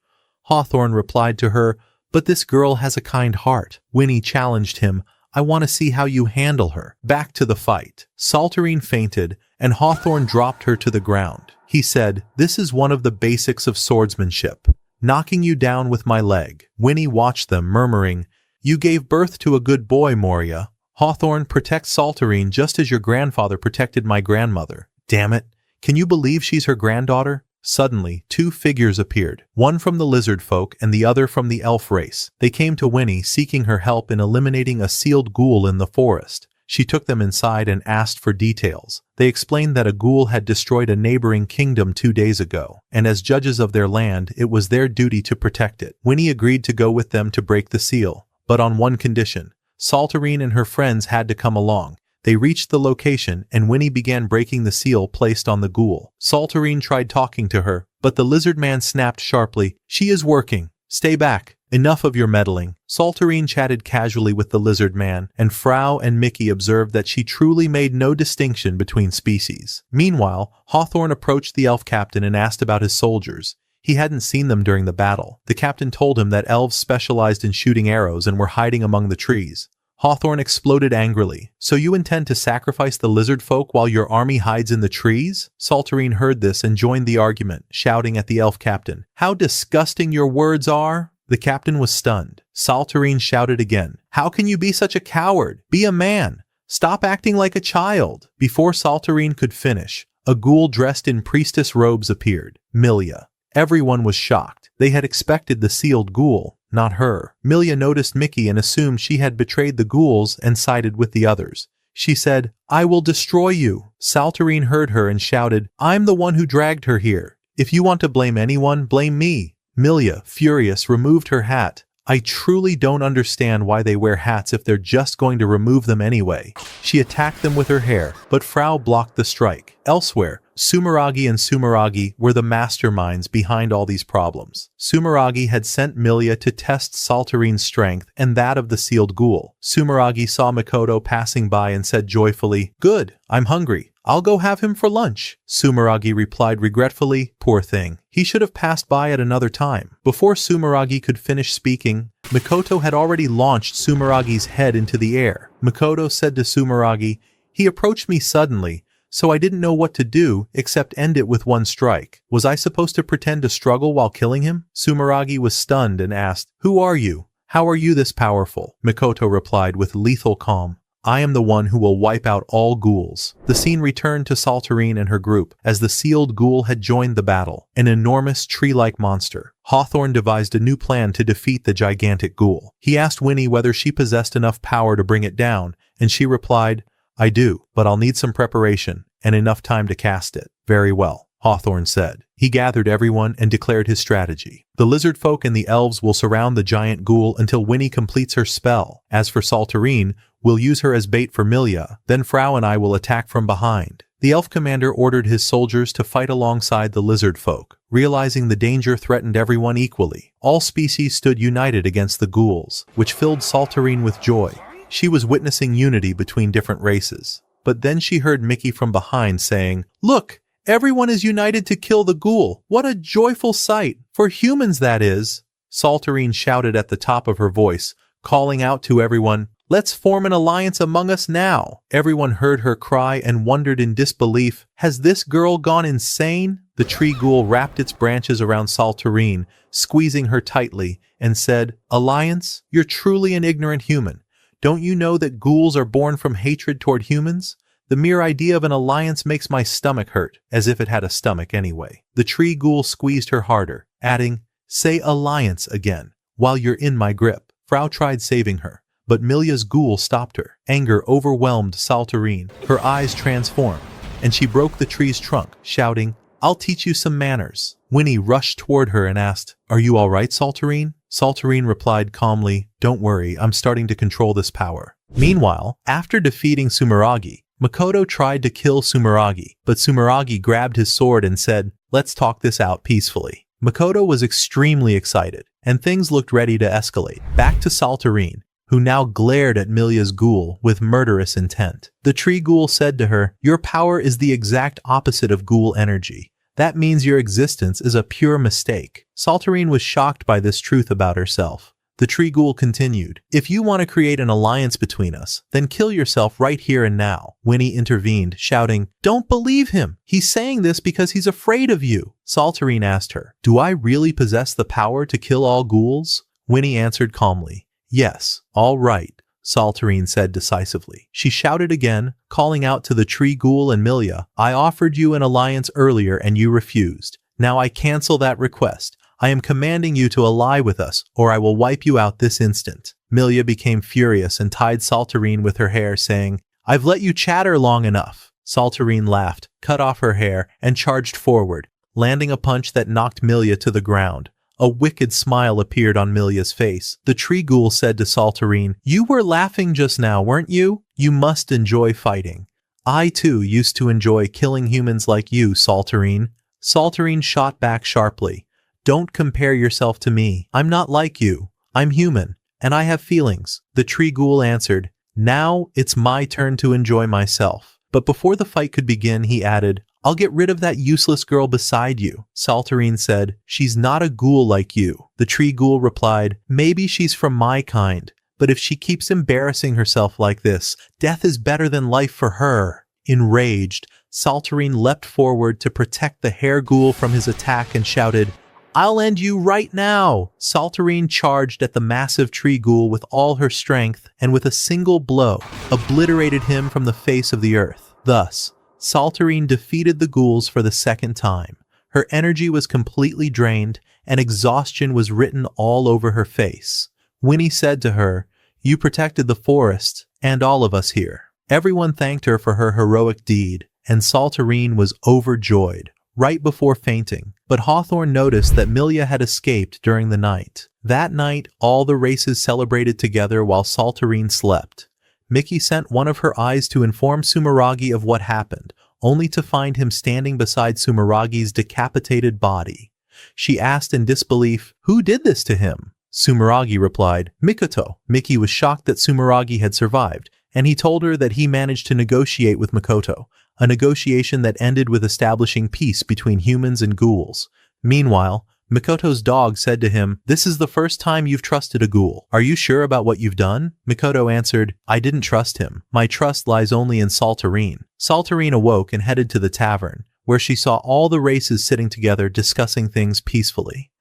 Hawthorne replied to her, "But this girl has a kind heart." Winnie challenged him, "I want to see how you handle her." Back to the fight. Salultterine fainted, and Hawthorne dropped her to the ground. He said, "This is one of the basics of swordsmanship. Knocking you down with my leg." Winnie watched them, murmuring, "You gave birth to a good boy, Moria. Hawthorne, protect Salultterine just as your grandfather protected my grandmother. Damn it. Can you believe she's her granddaughter? Suddenly, two figures appeared, one from the lizard folk and the other from the elf race. They came to Winnie, seeking her help in eliminating a sealed ghoul in the forest. She took them inside and asked for details. They explained that a ghoul had destroyed a neighboring kingdom 2 days ago, and as judges of their land, it was their duty to protect it. Winnie agreed to go with them to break the seal, but on one condition. Salultterine and her friends had to come along. They reached the location, and Winnie began breaking the seal placed on the ghoul. Salultterine tried talking to her, but the lizard man snapped sharply, "She is working. Stay back. Enough of your meddling." Salultterine chatted casually with the lizard man, and Frau and Mickey observed that she truly made no distinction between species. Meanwhile, Hawthorne approached the elf captain and asked about his soldiers. He hadn't seen them during the battle. The captain told him that elves specialized in shooting arrows and were hiding among the trees. Hawthorne exploded angrily. "So you intend to sacrifice the lizard folk while your army hides in the trees?" Salultterine heard this and joined the argument, shouting at the elf captain, "How disgusting your words are!" The captain was stunned. Salultterine shouted again, "How can you be such a coward? Be a man! Stop acting like a child!" Before Salultterine could finish, a ghoul dressed in priestess robes appeared, Millia. Everyone was shocked. They had expected the sealed ghoul, not her. Millia noticed Mickey and assumed she had betrayed the ghouls and sided with the others. She said, "I will destroy you." Salultterine heard her and shouted, "I'm the one who dragged her here. If you want to blame anyone, blame me." Millia, furious, removed her hat. "I truly don't understand why they wear hats if they're just going to remove them anyway." She attacked them with her hair, but Frau blocked the strike. Elsewhere, Summaries and Summaries were the masterminds behind all these problems. Summaries had sent Millia to test Salultterine's strength and that of the sealed ghoul. Summaries saw Makoto passing by and said joyfully, "Good, I'm hungry. I'll go have him for lunch." Summaries replied regretfully, "Poor thing. He should have passed by at another time." Before Summaries could finish speaking, Makoto had already launched Summaries' head into the air. Makoto said to Summaries, "He approached me suddenly, so I didn't know what to do except end it with one strike. Was I supposed to pretend to struggle while killing him?" Summaries was stunned and asked, "Who are you? How are you this powerful?" Makoto replied with lethal calm, "I am the one who will wipe out all ghouls." The scene returned to Salultterine and her group, as the sealed ghoul had joined the battle, an enormous tree-like monster. Hawthorne devised a new plan to defeat the gigantic ghoul. He asked Winnie whether she possessed enough power to bring it down, and she replied, "I do, but I'll need some preparation, and enough time to cast it." "Very well," Hawthorne said. He gathered everyone and declared his strategy. "The lizard folk and the elves will surround the giant ghoul until Winnie completes her spell. As for Salultterine, we'll use her as bait for Millia, then Frau and I will attack from behind." The elf commander ordered his soldiers to fight alongside the lizard folk. Realizing the danger threatened everyone equally, all species stood united against the ghouls, which filled Salultterine with joy. She was witnessing unity between different races. But then she heard Mickey from behind saying, "Look! Everyone is united to kill the ghoul. What a joyful sight! For humans, that is." Salultterine shouted at the top of her voice, calling out to everyone, "Let's form an alliance among us now." Everyone heard her cry and wondered in disbelief, "Has this girl gone insane?" The tree ghoul wrapped its branches around Salultterine, squeezing her tightly, and said, "Alliance? You're truly an ignorant human. Don't you know that ghouls are born from hatred toward humans? The mere idea of an alliance makes my stomach hurt," as if it had a stomach anyway. The tree ghoul squeezed her harder, adding, "Say alliance again, while you're in my grip." Frau tried saving her, but Millia's ghoul stopped her. Anger overwhelmed Salultterine. Her eyes transformed, and she broke the tree's trunk, shouting, "I'll teach you some manners." Winnie rushed toward her and asked, "Are you all right, Salultterine?" Salultterine replied calmly, "Don't worry, I'm starting to control this power." Meanwhile, after defeating Summaries, Makoto tried to kill Summaries, but Summaries grabbed his sword and said, "Let's talk this out peacefully." Makoto was extremely excited, and things looked ready to escalate. Back to Salultterine, who now glared at Millia's ghoul with murderous intent. The tree ghoul said to her, "Your power is the exact opposite of ghoul energy. That means your existence is a pure mistake." Salultterine was shocked by this truth about herself. The tree ghoul continued, "If you want to create an alliance between us, then kill yourself right here and now." Winnie intervened, shouting, "Don't believe him. He's saying this because he's afraid of you." Salultterine asked her, "Do I really possess the power to kill all ghouls?" Winnie answered calmly, "Yes, all right. Salultterine said decisively. She shouted again, calling out to the tree ghoul and Millia, I offered you an alliance earlier and you refused. Now I cancel that request. I am commanding you to ally with us, or I will wipe you out this instant. Millia became furious and tied Salultterine with her hair, saying, I've let you chatter long enough. Salultterine laughed, cut off her hair, and charged forward, landing a punch that knocked Millia to the ground. A wicked smile appeared on Millia's face. The tree ghoul said to Salultterine, You were laughing just now, weren't you? You must enjoy fighting. I too used to enjoy killing humans like you, Salultterine. Salultterine shot back sharply. Don't compare yourself to me. I'm not like you. I'm human, and I have feelings. The tree ghoul answered, Now it's my turn to enjoy myself. But before the fight could begin, he added, I'll get rid of that useless girl beside you. Salultterine said, She's not a ghoul like you. The tree ghoul replied, Maybe she's from my kind, but if she keeps embarrassing herself like this, death is better than life for her. Enraged, Salultterine leapt forward to protect the hair ghoul from his attack and shouted, I'll end you right now! Salultterine charged at the massive tree ghoul with all her strength and with a single blow, obliterated him from the face of the earth. Thus, Salultterine defeated the ghouls for the second time. Her energy was completely drained and exhaustion was written all over her face. Winnie said to her, You protected the forest and all of us here. Everyone thanked her for her heroic deed, and Salultterine was overjoyed, right before fainting. But Hawthorne noticed that Millia had escaped during the night. That night, all the races celebrated together while Salultterine slept. Miki sent one of her eyes to inform Sumeragi of what happened, only to find him standing beside Sumeragi's decapitated body. She asked in disbelief, Who did this to him? Sumeragi replied, Makoto. Miki was shocked that Sumeragi had survived, and he told her that he managed to negotiate with Makoto, a negotiation that ended with establishing peace between humans and ghouls. Meanwhile, Makoto's dog said to him, This is the first time you've trusted a ghoul. Are you sure about what you've done? Makoto answered, I didn't trust him. My trust lies only in Salultterine. Salultterine awoke and headed to the tavern, where she saw all the races sitting together discussing things peacefully.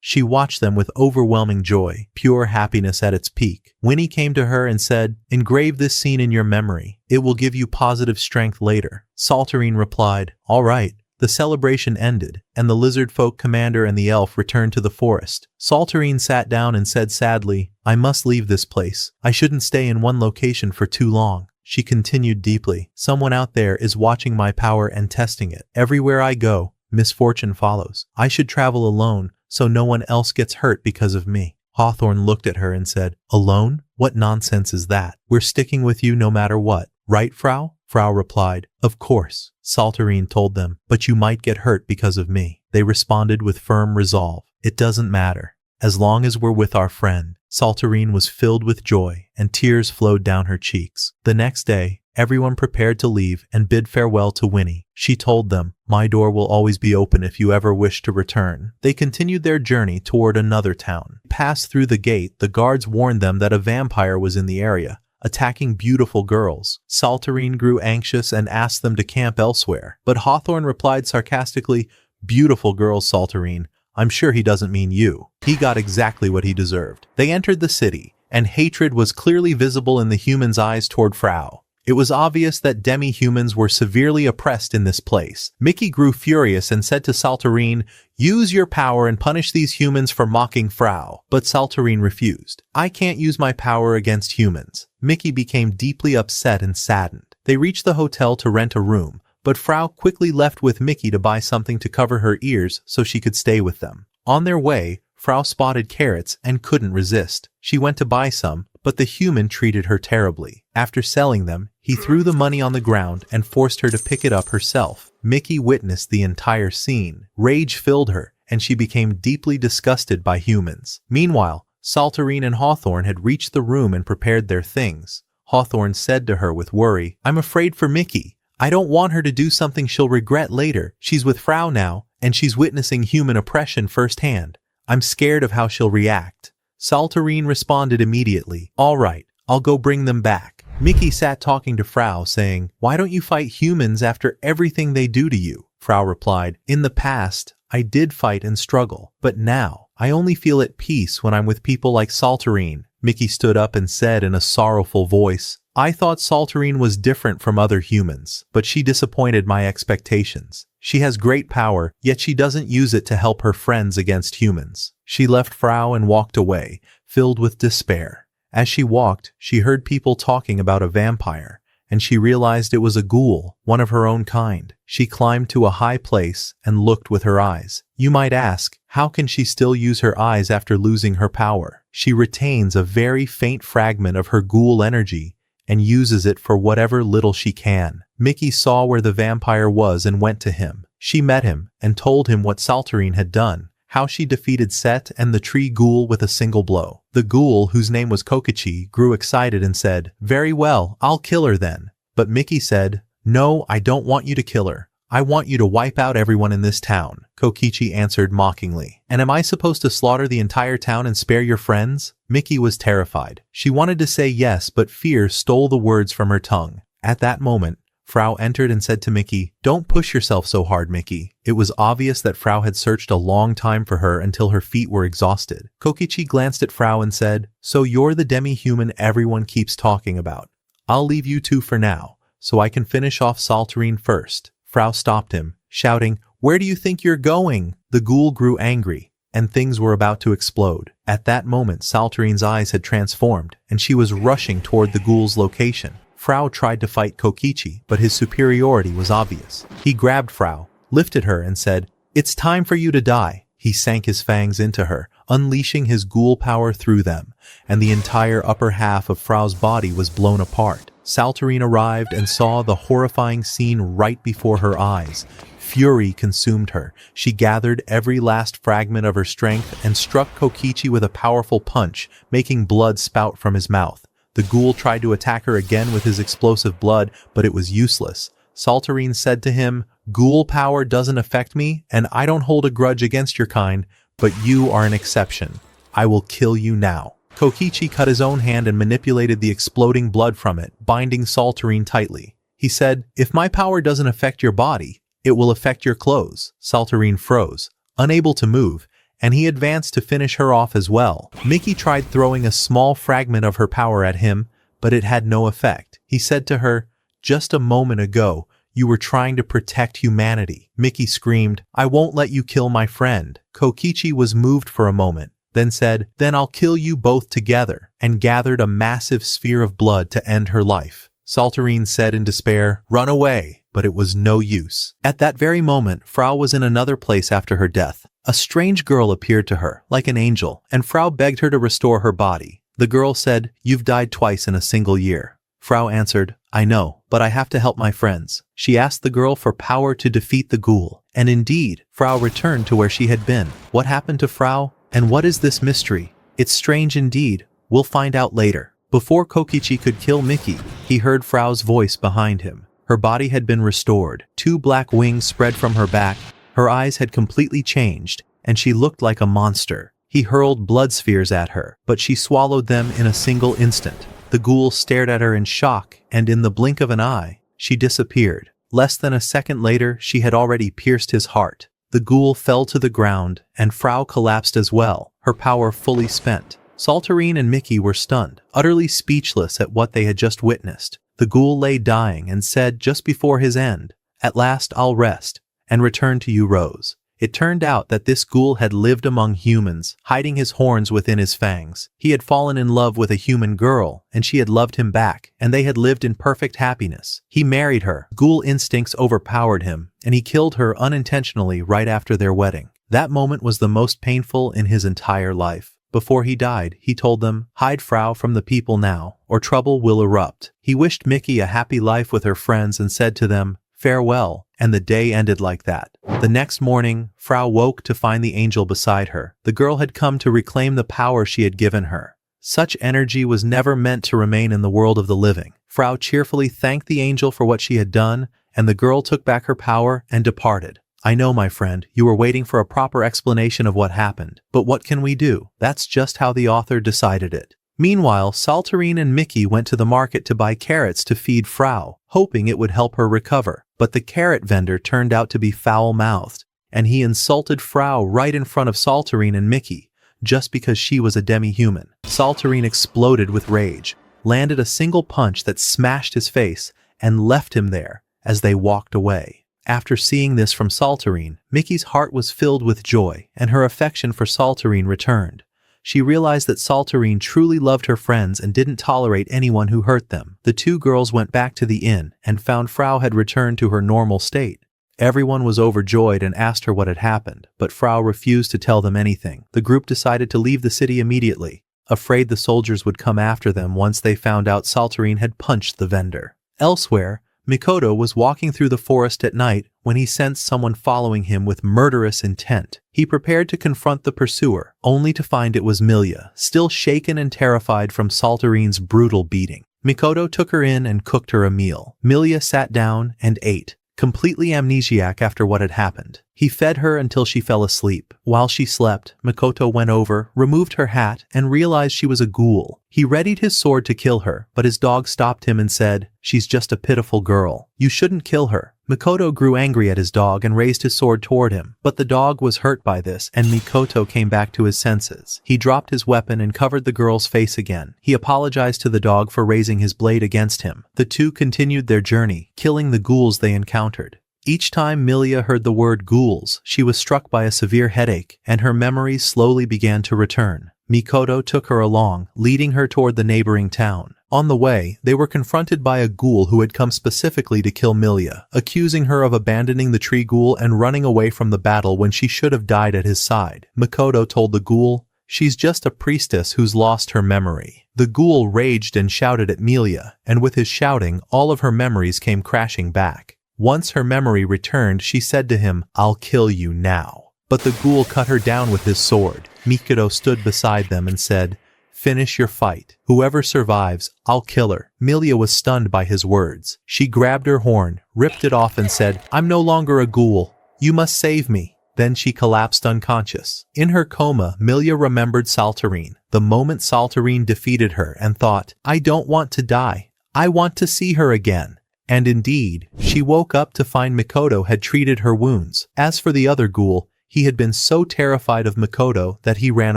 She watched them with overwhelming joy, pure happiness at its peak. Winnie came to her and said, Engrave this scene in your memory. It will give you positive strength later. Salultterine replied, All right. The celebration ended, and the lizard folk commander and the elf returned to the forest. Salultterine sat down and said sadly, I must leave this place. I shouldn't stay in one location for too long. She continued deeply, Someone out there is watching my power and testing it. Everywhere I go, misfortune follows. I should travel alone, so no one else gets hurt because of me. Hawthorne looked at her and said, Alone? What nonsense is that? We're sticking with you no matter what. Right, Frau? Frau replied, Of course. Salultterine told them, But you might get hurt because of me. They responded with firm resolve. It doesn't matter. As long as we're with our friend. Salultterine was filled with joy, and tears flowed down her cheeks. The next day, everyone prepared to leave and bid farewell to Winnie. She told them, My door will always be open if you ever wish to return. They continued their journey toward another town. Passed through the gate, the guards warned them that a vampire was in the area, attacking beautiful girls. Salultterine grew anxious and asked them to camp elsewhere. But Hawthorne replied sarcastically, Beautiful girls, Salultterine. I'm sure he doesn't mean you. He got exactly what he deserved. They entered the city, and hatred was clearly visible in the humans' eyes toward Frau. It was obvious that demi-humans were severely oppressed in this place. Miki grew furious and said to Salultterine, Use your power and punish these humans for mocking Frau. But Salultterine refused. I can't use my power against humans. Miki became deeply upset and saddened. They reached the hotel to rent a room, but Frau quickly left with Miki to buy something to cover her ears so she could stay with them. On their way, Frau spotted carrots and couldn't resist. She went to buy some, but the human treated her terribly. After selling them, he threw the money on the ground and forced her to pick it up herself. Miki witnessed the entire scene. Rage filled her, and she became deeply disgusted by humans. Meanwhile, Salultterine and Hawthorne had reached the room and prepared their things. Hawthorne said to her with worry, I'm afraid for Miki. I don't want her to do something she'll regret later. She's with Frau now, and she's witnessing human oppression firsthand. I'm scared of how she'll react. Salultterine responded immediately, All right, I'll go bring them back. Miki sat talking to Frau, saying, Why don't you fight humans after everything they do to you? Frau replied, In the past, I did fight and struggle, but now, I only feel at peace when I'm with people like Salultterine. Mickey stood up and said in a sorrowful voice, I thought Salultterine was different from other humans, but she disappointed my expectations. She has great power, yet she doesn't use it to help her friends against humans. She left Frau and walked away, filled with despair. As she walked, she heard people talking about a vampire, and she realized it was a ghoul, one of her own kind. She climbed to a high place and looked with her eyes. You might ask, how can she still use her eyes after losing her power? She retains a very faint fragment of her ghoul energy and uses it for whatever little she can. Mickey saw where the vampire was and went to him. She met him and told him what Salultterine had done, how she defeated Set and the tree ghoul with a single blow. The ghoul, whose name was Kokichi, grew excited and said, Very well, I'll kill her then. But Mickey said, No, I don't want you to kill her. I want you to wipe out everyone in this town. Kokichi answered mockingly. And am I supposed to slaughter the entire town and spare your friends? Mickey was terrified. She wanted to say yes, but fear stole the words from her tongue. At that moment, Frau entered and said to Mickey, Don't push yourself so hard, Mickey. It was obvious that Frau had searched a long time for her until her feet were exhausted. Kokichi glanced at Frau and said, So you're the demi-human everyone keeps talking about. I'll leave you two for now, so I can finish off Salultterine first. Frau stopped him, shouting, Where do you think you're going? The ghoul grew angry, and things were about to explode. At that moment, Salultterine's eyes had transformed, and she was rushing toward the ghoul's location. Frau tried to fight Kokichi, but his superiority was obvious. He grabbed Frau, lifted her, and said, It's time for you to die. He sank his fangs into her, unleashing his ghoul power through them, and the entire upper half of Frau's body was blown apart. Salultterine arrived and saw the horrifying scene right before her eyes. Fury consumed her. She gathered every last fragment of her strength and struck Kokichi with a powerful punch, making blood spout from his mouth. The ghoul tried to attack her again with his explosive blood, but it was useless. Salultterine said to him, Ghoul power doesn't affect me, and I don't hold a grudge against your kind, but you are an exception. I will kill you now. Kokichi cut his own hand and manipulated the exploding blood from it, binding Salultterine tightly. He said, If my power doesn't affect your body, it will affect your clothes. Salultterine froze, unable to move, and he advanced to finish her off as well. Mickey tried throwing a small fragment of her power at him, but it had no effect. He said to her, Just a moment ago, you were trying to protect humanity. Mickey screamed, I won't let you kill my friend. Kokichi was moved for a moment, then said, Then I'll kill you both together, and gathered a massive sphere of blood to end her life. Salultterine said in despair, Run away, but it was no use. At that very moment, Frau was in another place after her death. A strange girl appeared to her, like an angel, and Frau begged her to restore her body. The girl said, You've died twice in a single year. Frau answered, I know, but I have to help my friends. She asked the girl for power to defeat the ghoul, and indeed, Frau returned to where she had been. What happened to Frau? And what is this mystery? It's strange indeed. We'll find out later. Before Kokichi could kill Mickey, he heard Frau's voice behind him. Her body had been restored. 2 black wings spread from her back. Her eyes had completely changed, and she looked like a monster. He hurled blood spheres at her, but she swallowed them in a single instant. The ghoul stared at her in shock, and in the blink of an eye, she disappeared. Less than a second later, she had already pierced his heart. The ghoul fell to the ground, and Frau collapsed as well, her power fully spent. Salultterine and Mickey were stunned, utterly speechless at what they had just witnessed. The ghoul lay dying and said just before his end, At last I'll rest, and return to you, Rose. It turned out that this ghoul had lived among humans, hiding his horns within his fangs. He had fallen in love with a human girl, and she had loved him back, and they had lived in perfect happiness. He married her. Ghoul instincts overpowered him, and he killed her unintentionally right after their wedding. That moment was the most painful in his entire life. Before he died, he told them, Hide Frau from the people now, or trouble will erupt. He wished Mickey a happy life with her friends and said to them, Farewell, and the day ended like that. The next morning, Frau woke to find the angel beside her. The girl had come to reclaim the power she had given her. Such energy was never meant to remain in the world of the living. Frau cheerfully thanked the angel for what she had done, and the girl took back her power and departed. I know, my friend, you were waiting for a proper explanation of what happened, but what can we do? That's just how the author decided it. Meanwhile, Salultterine and Mickey went to the market to buy carrots to feed Frau, hoping it would help her recover. But the carrot vendor turned out to be foul-mouthed, and he insulted Frau right in front of Salultterine and Mickey, just because she was a demi-human. Salultterine exploded with rage, landed a single punch that smashed his face, and left him there as they walked away. After seeing this from Salultterine, Mickey's heart was filled with joy, and her affection for Salultterine returned. She realized that Salultterine truly loved her friends and didn't tolerate anyone who hurt them. The two girls went back to the inn and found Frau had returned to her normal state. Everyone was overjoyed and asked her what had happened, but Frau refused to tell them anything. The group decided to leave the city immediately, afraid the soldiers would come after them once they found out Salultterine had punched the vendor. Elsewhere, Makoto was walking through the forest at night when he sensed someone following him with murderous intent. He prepared to confront the pursuer, only to find it was Millia, still shaken and terrified from Salultterine's brutal beating. Makoto took her in and cooked her a meal. Millia sat down and ate, completely amnesiac after what had happened. He fed her until she fell asleep. While she slept, Makoto went over, removed her hat, and realized she was a ghoul. He readied his sword to kill her, but his dog stopped him and said, "She's just a pitiful girl. You shouldn't kill her." Makoto grew angry at his dog and raised his sword toward him, but the dog was hurt by this, and Makoto came back to his senses. He dropped his weapon and covered the girl's face again. He apologized to the dog for raising his blade against him. The two continued their journey, killing the ghouls they encountered. Each time Millia heard the word ghouls, she was struck by a severe headache, and her memories slowly began to return. Makoto took her along, leading her toward the neighboring town. On the way, they were confronted by a ghoul who had come specifically to kill Millia, accusing her of abandoning the tree ghoul and running away from the battle when she should have died at his side. Makoto told the ghoul, "She's just a priestess who's lost her memory." The ghoul raged and shouted at Millia, and with his shouting, all of her memories came crashing back. Once her memory returned, she said to him, "I'll kill you now." But the ghoul cut her down with his sword. Makoto stood beside them and said, "Finish your fight. Whoever survives, I'll kill her." Millia was stunned by his words. She grabbed her horn, ripped it off and said, "I'm no longer a ghoul. You must save me." Then she collapsed unconscious. In her coma, Millia remembered Salultterine, the moment Salultterine defeated her, and thought, "I don't want to die. I want to see her again." And indeed, she woke up to find Makoto had treated her wounds. As for the other ghoul, he had been so terrified of Makoto that he ran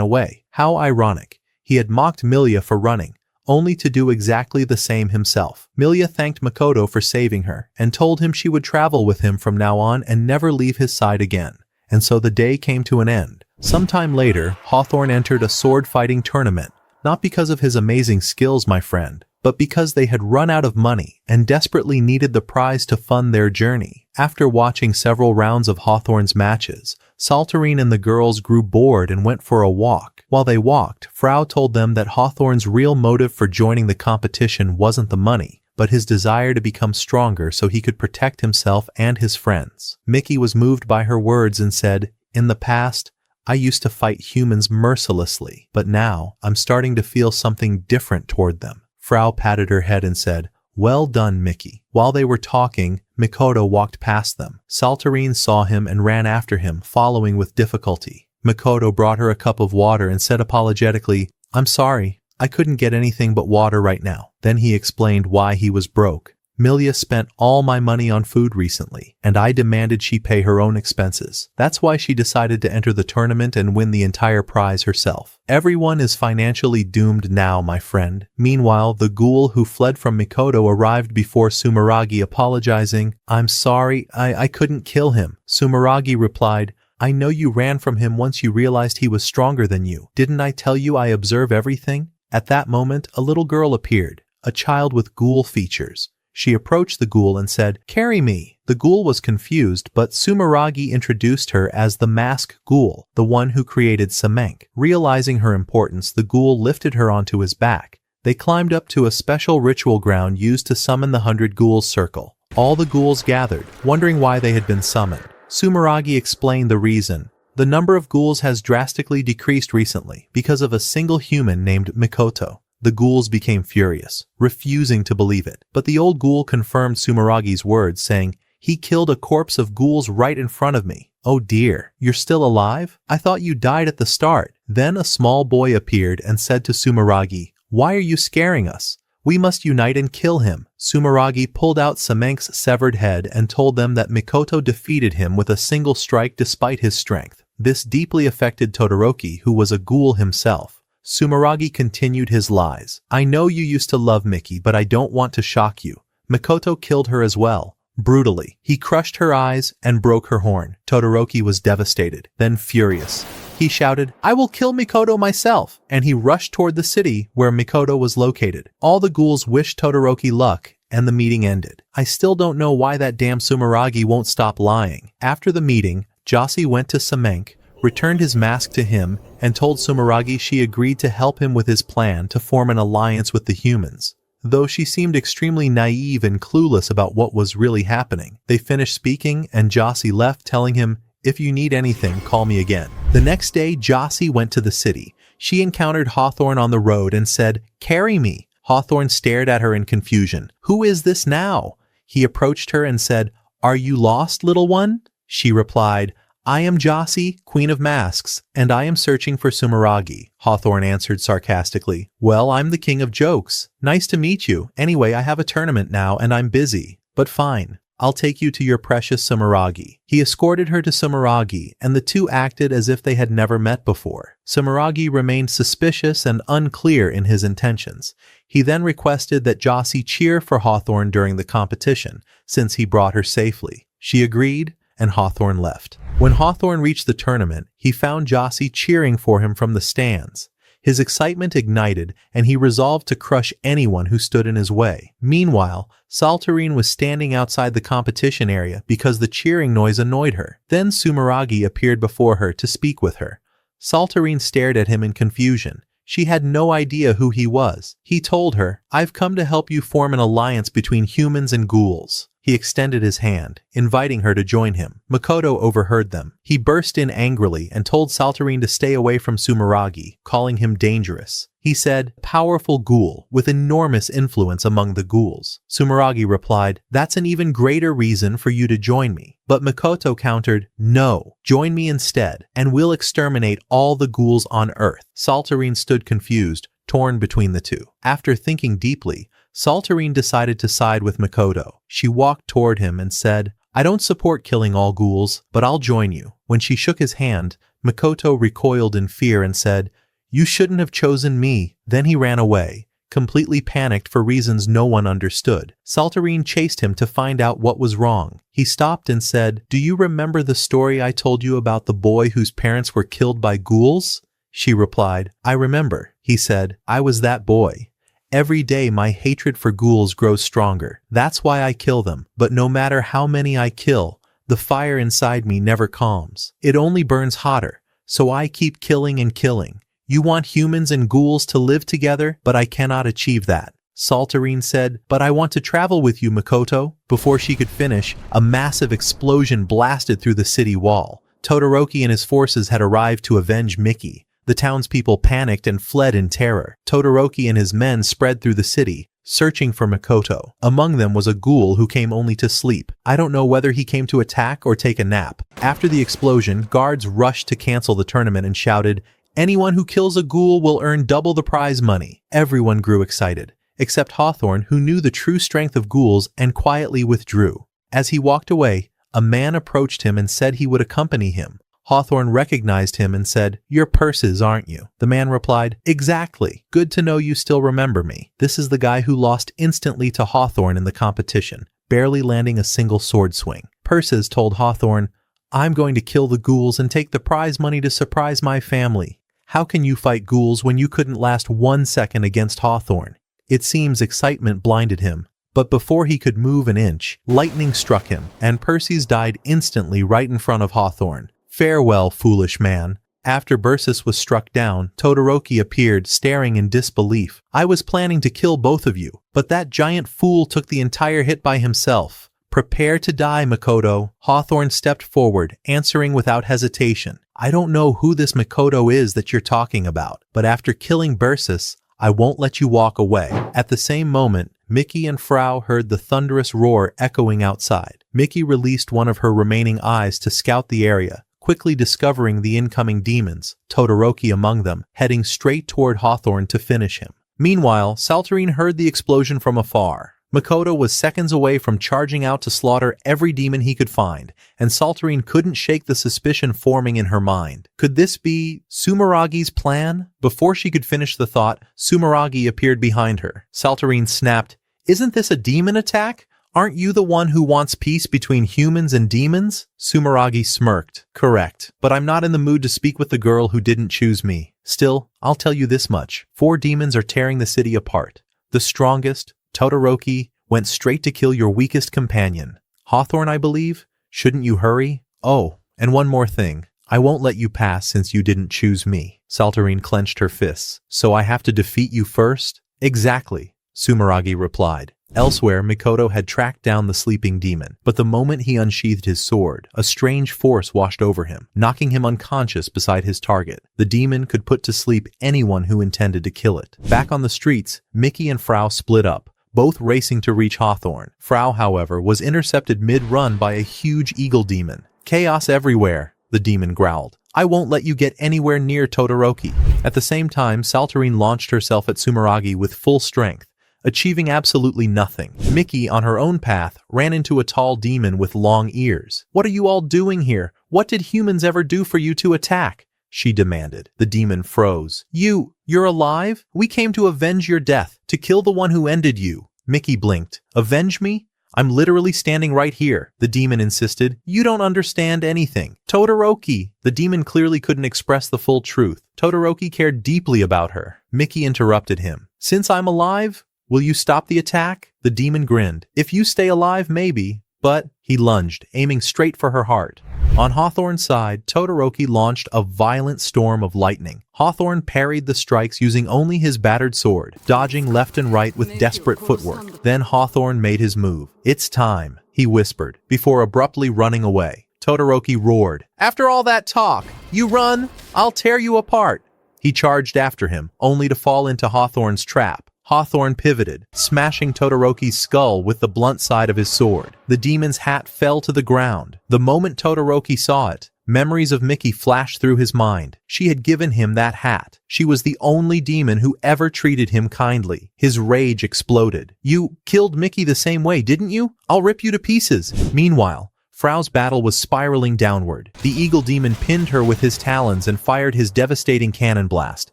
away. How ironic. He had mocked Millia for running, only to do exactly the same himself. Millia thanked Makoto for saving her, and told him she would travel with him from now on and never leave his side again. And so the day came to an end. Sometime later, Hawthorne entered a sword-fighting tournament, not because of his amazing skills, my friend, but because they had run out of money and desperately needed the prize to fund their journey. After watching several rounds of Hawthorne's matches, Salultterine and the girls grew bored and went for a walk. While they walked, Frau told them that Hawthorne's real motive for joining the competition wasn't the money, but his desire to become stronger so he could protect himself and his friends. Mickey was moved by her words and said, "In the past, I used to fight humans mercilessly, but now I'm starting to feel something different toward them." Frau patted her head and said, "Well done, Mickey." While they were talking, Makoto walked past them. Salultterine saw him and ran after him, following with difficulty. Makoto brought her a cup of water and said apologetically, "I'm sorry, I couldn't get anything but water right now." Then he explained why he was broke. "Millia spent all my money on food recently, and I demanded she pay her own expenses. That's why she decided to enter the tournament and win the entire prize herself. Everyone is financially doomed now, my friend." Meanwhile, the ghoul who fled from Makoto arrived before Sumeragi apologizing. "I'm sorry, I couldn't kill him." Sumeragi replied, "I know you ran from him once you realized he was stronger than you. Didn't I tell you I observe everything?" At that moment, a little girl appeared, a child with ghoul features. She approached the ghoul and said, "Carry me." The ghoul was confused, but Sumeragi introduced her as the Mask Ghoul, the one who created Samenk. Realizing her importance, the ghoul lifted her onto his back. They climbed up to a special ritual ground used to summon the 100 Ghouls circle. All the ghouls gathered, wondering why they had been summoned. Sumeragi explained the reason. The number of ghouls has drastically decreased recently because of a single human named Makoto. The ghouls became furious, refusing to believe it. But the old ghoul confirmed Sumeragi's words, saying, "He killed a corpse of ghouls right in front of me." "Oh dear, you're still alive? I thought you died at the start." Then a small boy appeared and said to Sumeragi, "Why are you scaring us? We must unite and kill him." Sumeragi pulled out Samenk's severed head and told them that Makoto defeated him with a single strike despite his strength. This deeply affected Todoroki, who was a ghoul himself. Sumeragi continued his lies. I know you used to love Miki, but I don't want to shock you. Makoto killed her as well. Brutally. He crushed her eyes and broke her horn. Todoroki was devastated, then furious. He shouted, I will kill Makoto myself! And he rushed toward the city where Makoto was located. All the ghouls wished Todoroki luck, and the meeting ended. I still don't know why that damn Sumeragi won't stop lying. After the meeting, Josie went to Samenk, returned his mask to him, and told Sumeragi she agreed to help him with his plan to form an alliance with the humans. Though she seemed extremely naive and clueless about what was really happening. They finished speaking and Josie left, telling him, if you need anything, call me again. The next day, Josie went to the city. She encountered Hawthorne on the road and said, carry me. Hawthorne stared at her in confusion. Who is this now? He approached her and said, are you lost, little one? She replied, I am Josie, Queen of Masks, and I am searching for Sumeragi. Hawthorne answered sarcastically, well, I'm the king of jokes. Nice to meet you. Anyway, I have a tournament now and I'm busy. But fine, I'll take you to your precious Sumeragi. He escorted her to Sumeragi, and the two acted as if they had never met before. Sumeragi remained suspicious and unclear in his intentions. He then requested that Josie cheer for Hawthorne during the competition, since he brought her safely. She agreed, and Hawthorne left. When Hawthorne reached the tournament, he found Josie cheering for him from the stands. His excitement ignited, and he resolved to crush anyone who stood in his way. Meanwhile, Salultterine was standing outside the competition area because the cheering noise annoyed her. Then Sumeragi appeared before her to speak with her. Salultterine stared at him in confusion. She had no idea who he was. He told her, I've come to help you form an alliance between humans and ghouls. He extended his hand, inviting her to join him. Makoto overheard them. He burst in angrily and told Salultterine to stay away from Sumeragi, calling him dangerous. He said, powerful ghoul with enormous influence among the ghouls. Sumeragi replied, that's an even greater reason for you to join me. But Makoto countered, no, join me instead, and we'll exterminate all the ghouls on Earth. Salultterine stood confused, torn between the two. After thinking deeply, Salultterine decided to side with Makoto. She walked toward him and said, I don't support killing all ghouls, but I'll join you. When she shook his hand, Makoto recoiled in fear and said, you shouldn't have chosen me. Then he ran away, completely panicked for reasons no one understood. Salultterine chased him to find out what was wrong. He stopped and said, do you remember the story I told you about the boy whose parents were killed by ghouls? She replied, I remember. He said, I was that boy. Every day my hatred for ghouls grows stronger. That's why I kill them. But no matter how many I kill, the fire inside me never calms. It only burns hotter. So I keep killing and killing. You want humans and ghouls to live together, but I cannot achieve that. Salultterine said, but I want to travel with you, Makoto. Before she could finish, a massive explosion blasted through the city wall. Todoroki and his forces had arrived to avenge Miki. The townspeople panicked and fled in terror. Todoroki and his men spread through the city, searching for Makoto. Among them was a ghoul who came only to sleep. I don't know whether he came to attack or take a nap. After the explosion, guards rushed to cancel the tournament and shouted, anyone who kills a ghoul will earn double the prize money. Everyone grew excited, except Hawthorne, who knew the true strength of ghouls and quietly withdrew. As he walked away, a man approached him and said he would accompany him. Hawthorne recognized him and said, you're Persis, aren't you? The man replied, exactly. Good to know you still remember me. This is the guy who lost instantly to Hawthorne in the competition, barely landing a single sword swing. Persis told Hawthorne, I'm going to kill the ghouls and take the prize money to surprise my family. How can you fight ghouls when you couldn't last 1 second against Hawthorne? It seems excitement blinded him. But before he could move an inch, lightning struck him, and Persis died instantly right in front of Hawthorne. Farewell, foolish man. After Persis was struck down, Todoroki appeared, staring in disbelief. I was planning to kill both of you, but that giant fool took the entire hit by himself. Prepare to die, Makoto. Hawthorne stepped forward, answering without hesitation. I don't know who this Makoto is that you're talking about, but after killing Persis, I won't let you walk away. At the same moment, Miki and Frau heard the thunderous roar echoing outside. Miki released one of her remaining eyes to scout the area, quickly discovering the incoming demons, Todoroki among them, heading straight toward Hawthorne to finish him. Meanwhile, Salultterine heard the explosion from afar. Makoto was seconds away from charging out to slaughter every demon he could find, and Salultterine couldn't shake the suspicion forming in her mind. Could this be Sumeragi's plan? Before she could finish the thought, Sumeragi appeared behind her. Salultterine snapped, "Isn't this a demon attack? Aren't you the one who wants peace between humans and demons?" Sumeragi smirked. "Correct, but I'm not in the mood to speak with the girl who didn't choose me. Still, I'll tell you this much. 4 demons are tearing the city apart. The strongest, Todoroki, went straight to kill your weakest companion. Hawthorne, I believe? Shouldn't you hurry? Oh, and one more thing. I won't let you pass since you didn't choose me." Salultterine clenched her fists. "So I have to defeat you first?" "Exactly," Sumeragi replied. Elsewhere, Makoto had tracked down the sleeping demon, but the moment he unsheathed his sword, a strange force washed over him, knocking him unconscious beside his target. The demon could put to sleep anyone who intended to kill it. Back on the streets, Mickey and Frau split up, both racing to reach Hawthorne. Frau, however, was intercepted mid-run by a huge eagle demon. "Chaos everywhere," the demon growled. "I won't let you get anywhere near Todoroki." At the same time, Salultterine launched herself at Sumeragi with full strength, achieving absolutely nothing. Mickey, on her own path, ran into a tall demon with long ears. "What are you all doing here? What did humans ever do for you to attack?" she demanded. The demon froze. You're alive? We came to avenge your death, to kill the one who ended you." Mickey blinked. "Avenge me? I'm literally standing right here," the demon insisted. "You don't understand anything. Todoroki!" The demon clearly couldn't express the full truth. Todoroki cared deeply about her. Mickey interrupted him. "Since I'm alive, will you stop the attack?" The demon grinned. "If you stay alive, maybe." But he lunged, aiming straight for her heart. On Hawthorne's side, Todoroki launched a violent storm of lightning. Hawthorne parried the strikes using only his battered sword, dodging left and right with desperate footwork. Then Hawthorne made his move. "It's time," he whispered, before abruptly running away. Todoroki roared, "After all that talk, you run? I'll tear you apart." He charged after him, only to fall into Hawthorne's trap. Hawthorne pivoted, smashing Todoroki's skull with the blunt side of his sword. The demon's hat fell to the ground. The moment Todoroki saw it, memories of Mickey flashed through his mind. She had given him that hat. She was the only demon who ever treated him kindly. His rage exploded. "You killed Mickey the same way, didn't you? I'll rip you to pieces." Meanwhile, Frau's battle was spiraling downward. The eagle demon pinned her with his talons and fired his devastating cannon blast,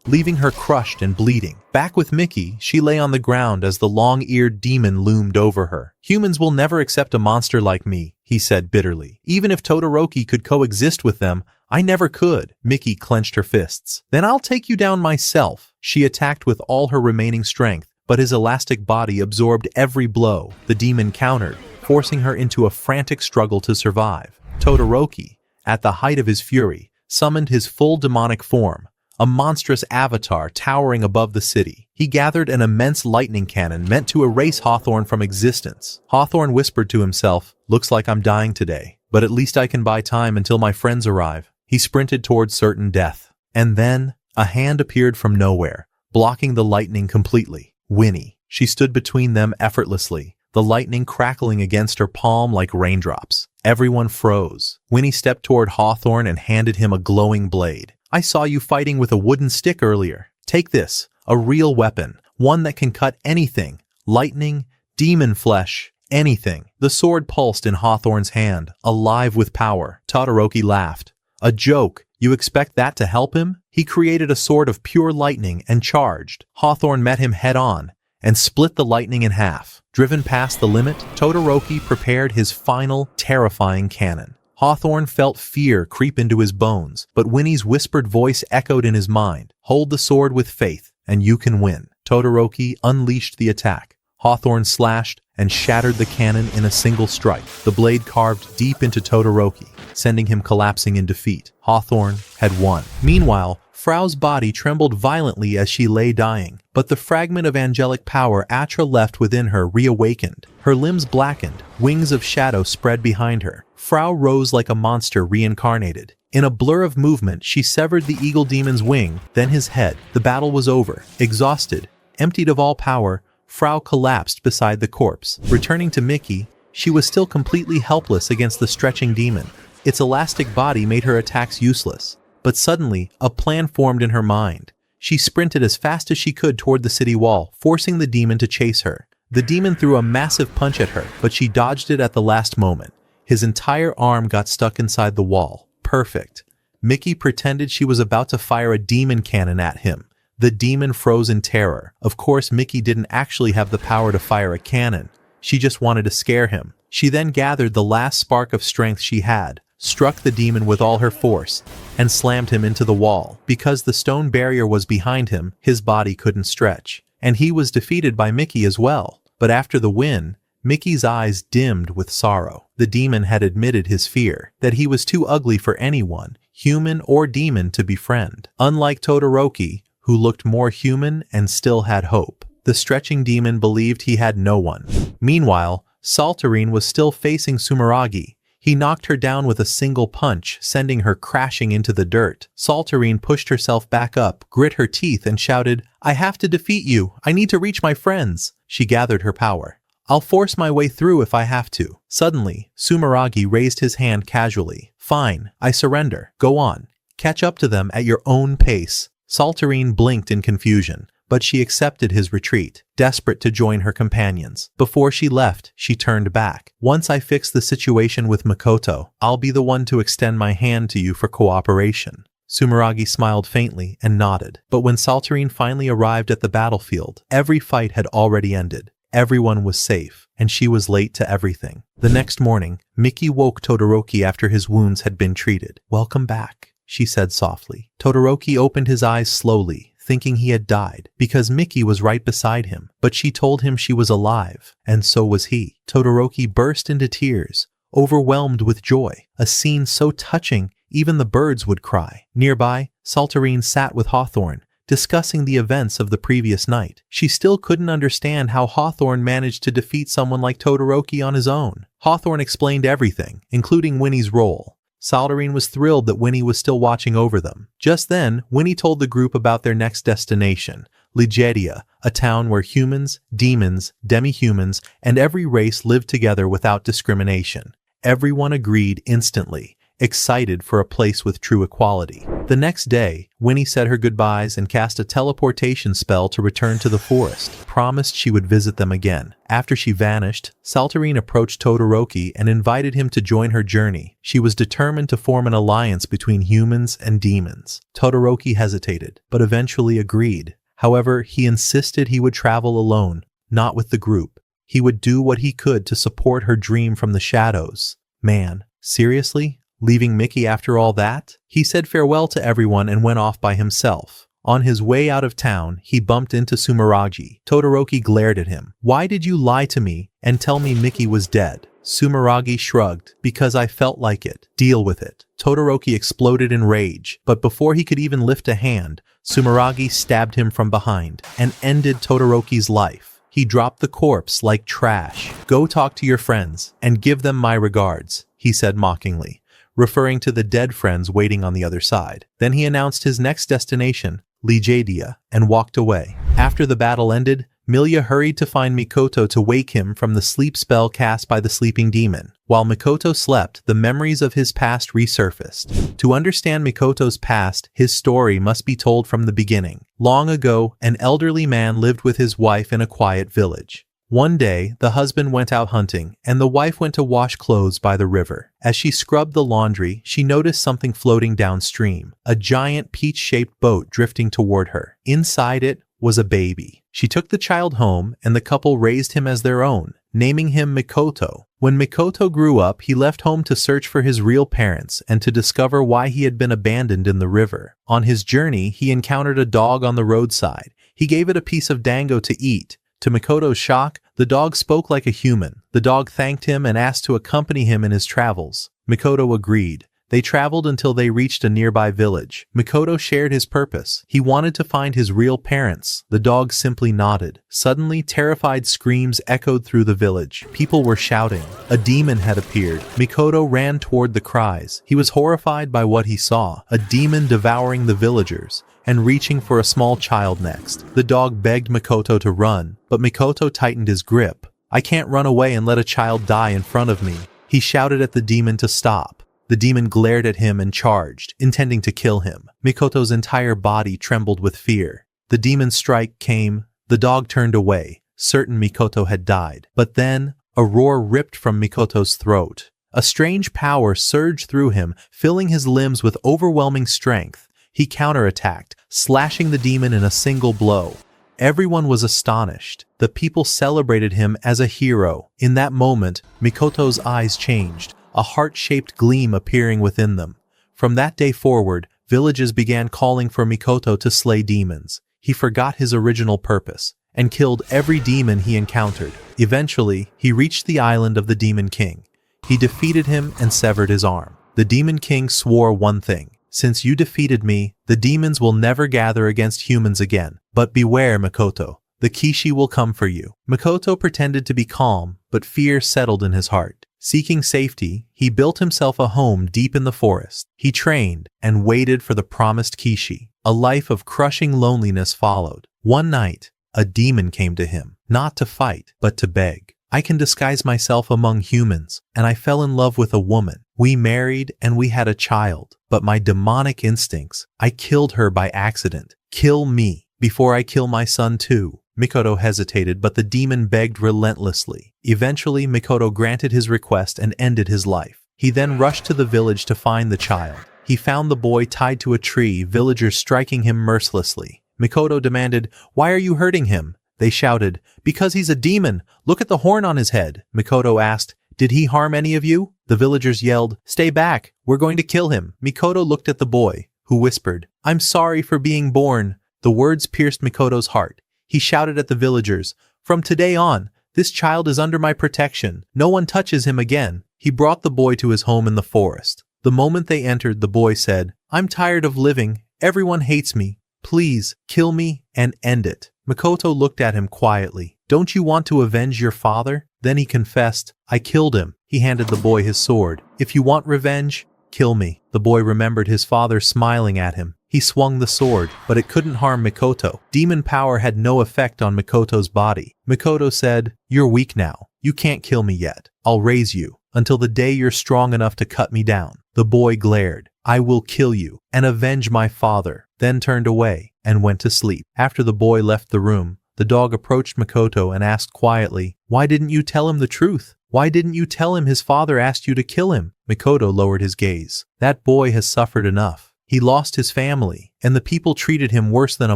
leaving her crushed and bleeding. Back with Mickey, she lay on the ground as the long-eared demon loomed over her. "Humans will never accept a monster like me," he said bitterly. "Even if Todoroki could coexist with them, I never could." Mickey clenched her fists. "Then I'll take you down myself." She attacked with all her remaining strength, but his elastic body absorbed every blow. The demon countered, forcing her into a frantic struggle to survive. Todoroki, at the height of his fury, summoned his full demonic form, a monstrous avatar towering above the city. He gathered an immense lightning cannon meant to erase Hawthorne from existence. Hawthorne whispered to himself, "Looks like I'm dying today, but at least I can buy time until my friends arrive." He sprinted towards certain death. And then, a hand appeared from nowhere, blocking the lightning completely. Winnie. She stood between them effortlessly, the lightning crackling against her palm like raindrops. Everyone froze. Winnie stepped toward Hawthorne and handed him a glowing blade. "I saw you fighting with a wooden stick earlier. Take this, a real weapon, one that can cut anything. Lightning, demon flesh, anything." The sword pulsed in Hawthorne's hand, alive with power. Todoroki laughed. "A joke. You expect that to help him?" He created a sword of pure lightning and charged. Hawthorne met him head-on and split the lightning in half. Driven past the limit, Todoroki prepared his final, terrifying cannon. Hawthorne felt fear creep into his bones, but Winnie's whispered voice echoed in his mind. "Hold the sword with faith, and you can win." Todoroki unleashed the attack. Hawthorne slashed and shattered the cannon in a single strike. The blade carved deep into Todoroki, sending him collapsing in defeat. Hawthorne had won. Meanwhile, Frau's body trembled violently as she lay dying, but the fragment of angelic power Atra left within her reawakened. Her limbs blackened, wings of shadow spread behind her. Frau rose like a monster reincarnated. In a blur of movement, she severed the eagle demon's wing, then his head. The battle was over. Exhausted, emptied of all power, Frau collapsed beside the corpse. Returning to Mickey, she was still completely helpless against the stretching demon. Its elastic body made her attacks useless. But suddenly, a plan formed in her mind. She sprinted as fast as she could toward the city wall, forcing the demon to chase her. The demon threw a massive punch at her, but she dodged it at the last moment. His entire arm got stuck inside the wall. Perfect. Miki pretended she was about to fire a demon cannon at him. The demon froze in terror. Of course, Miki didn't actually have the power to fire a cannon. She just wanted to scare him. She then gathered the last spark of strength she had, struck the demon with all her force, and slammed him into the wall. Because the stone barrier was behind him, his body couldn't stretch. And he was defeated by Miki as well. But after the win, Miki's eyes dimmed with sorrow. The demon had admitted his fear, that he was too ugly for anyone, human or demon, to befriend. Unlike Todoroki, who looked more human and still had hope, the stretching demon believed he had no one. Meanwhile, Salultterine was still facing Sumeragi. He knocked her down with a single punch, sending her crashing into the dirt. Salultterine pushed herself back up, grit her teeth, and shouted, "I have to defeat you. I need to reach my friends." She gathered her power. "I'll force my way through if I have to." Suddenly, Sumeragi raised his hand casually. "Fine, I surrender. Go on. Catch up to them at your own pace." Salultterine blinked in confusion, but she accepted his retreat, desperate to join her companions. Before she left, she turned back. "Once I fix the situation with Makoto, I'll be the one to extend my hand to you for cooperation." Sumeragi smiled faintly and nodded. But when Salultterine finally arrived at the battlefield, every fight had already ended. Everyone was safe, and she was late to everything. The next morning, Miki woke Todoroki after his wounds had been treated. "Welcome back," she said softly. Todoroki opened his eyes slowly, thinking he had died, because Miki was right beside him. But she told him she was alive, and so was he. Todoroki burst into tears, overwhelmed with joy. A scene so touching, even the birds would cry. Nearby, Salultterine sat with Hawthorne, discussing the events of the previous night. She still couldn't understand how Hawthorne managed to defeat someone like Todoroki on his own. Hawthorne explained everything, including Winnie's role. Salultterine was thrilled that Winnie was still watching over them. Just then, Winnie told the group about their next destination, Ligedia, a town where humans, demons, demi-humans, and every race lived together without discrimination. Everyone agreed instantly, excited for a place with true equality. The next day, Winnie said her goodbyes and cast a teleportation spell to return to the forest, promised she would visit them again. After she vanished, Salultterine approached Todoroki and invited him to join her journey. She was determined to form an alliance between humans and demons. Todoroki hesitated, but eventually agreed. However, he insisted he would travel alone, not with the group. He would do what he could to support her dream from the shadows. Man, seriously? Leaving Miki after all that? He said farewell to everyone and went off by himself. On his way out of town, he bumped into Sumeragi. Todoroki glared at him. "Why did you lie to me and tell me Miki was dead?" Sumeragi shrugged. "Because I felt like it. Deal with it." Todoroki exploded in rage, but before he could even lift a hand, Sumeragi stabbed him from behind and ended Todoroki's life. He dropped the corpse like trash. "Go talk to your friends and give them my regards," he said mockingly, referring to the dead friends waiting on the other side. Then he announced his next destination, Ligedia, and walked away. After the battle ended, Millia hurried to find Makoto to wake him from the sleep spell cast by the sleeping demon. While Makoto slept, the memories of his past resurfaced. To understand Makoto's past, his story must be told from the beginning. Long ago, an elderly man lived with his wife in a quiet village. One day, the husband went out hunting, and the wife went to wash clothes by the river. As she scrubbed the laundry, she noticed something floating downstream, a giant peach-shaped boat drifting toward her. Inside it was a baby. She took the child home, and the couple raised him as their own, naming him Makoto. When Makoto grew up, he left home to search for his real parents and to discover why he had been abandoned in the river. On his journey, he encountered a dog on the roadside. He gave it a piece of dango to eat. To Makoto's shock, the dog spoke like a human. The dog thanked him and asked to accompany him in his travels. Makoto agreed. They traveled until they reached a nearby village. Makoto shared his purpose. He wanted to find his real parents. The dog simply nodded. Suddenly, terrified screams echoed through the village. People were shouting. A demon had appeared. Makoto ran toward the cries. He was horrified by what he saw. A demon devouring the villagers and reaching for a small child next. The dog begged Makoto to run, but Makoto tightened his grip. "I can't run away and let a child die in front of me." He shouted at the demon to stop. The demon glared at him and charged, intending to kill him. Makoto's entire body trembled with fear. The demon's strike came. The dog turned away, certain Makoto had died. But then, a roar ripped from Makoto's throat. A strange power surged through him, filling his limbs with overwhelming strength. He counterattacked, slashing the demon in a single blow. Everyone was astonished. The people celebrated him as a hero. In that moment, Makoto's eyes changed, a heart-shaped gleam appearing within them. From that day forward, villages began calling for Makoto to slay demons. He forgot his original purpose and killed every demon he encountered. Eventually, he reached the island of the Demon King. He defeated him and severed his arm. The Demon King swore one thing: "Since you defeated me, the demons will never gather against humans again. But beware, Makoto. The Kishi will come for you." Makoto pretended to be calm, but fear settled in his heart. Seeking safety, he built himself a home deep in the forest. He trained and waited for the promised Kishi. A life of crushing loneliness followed. One night, a demon came to him, not to fight, but to beg. "I can disguise myself among humans, and I fell in love with a woman. We married and we had a child, but my demonic instincts, I killed her by accident. Kill me before I kill my son too." Makoto hesitated, but the demon begged relentlessly. Eventually, Makoto granted his request and ended his life. He then rushed to the village to find the child. He found the boy tied to a tree, villagers striking him mercilessly. Makoto demanded, "Why are you hurting him?" They shouted, "Because he's a demon. Look at the horn on his head." Makoto asked, "Did he harm any of you?" The villagers yelled, "Stay back. We're going to kill him." Makoto looked at the boy, who whispered, "I'm sorry for being born." The words pierced Makoto's heart. He shouted at the villagers, "From today on, this child is under my protection. No one touches him again." He brought the boy to his home in the forest. The moment they entered, the boy said, "I'm tired of living. Everyone hates me. Please, kill me and end it." Makoto looked at him quietly. "Don't you want to avenge your father?" Then he confessed, "I killed him." He handed the boy his sword. "If you want revenge, kill me." The boy remembered his father smiling at him. He swung the sword, but it couldn't harm Makoto. Demon power had no effect on Makoto's body. Makoto said, "You're weak now. You can't kill me yet. I'll raise you until the day you're strong enough to cut me down." The boy glared, "I will kill you and avenge my father," then turned away and went to sleep. After the boy left the room, the dog approached Makoto and asked quietly, "Why didn't you tell him the truth? Why didn't you tell him his father asked you to kill him?" Makoto lowered his gaze. "That boy has suffered enough. He lost his family, and the people treated him worse than a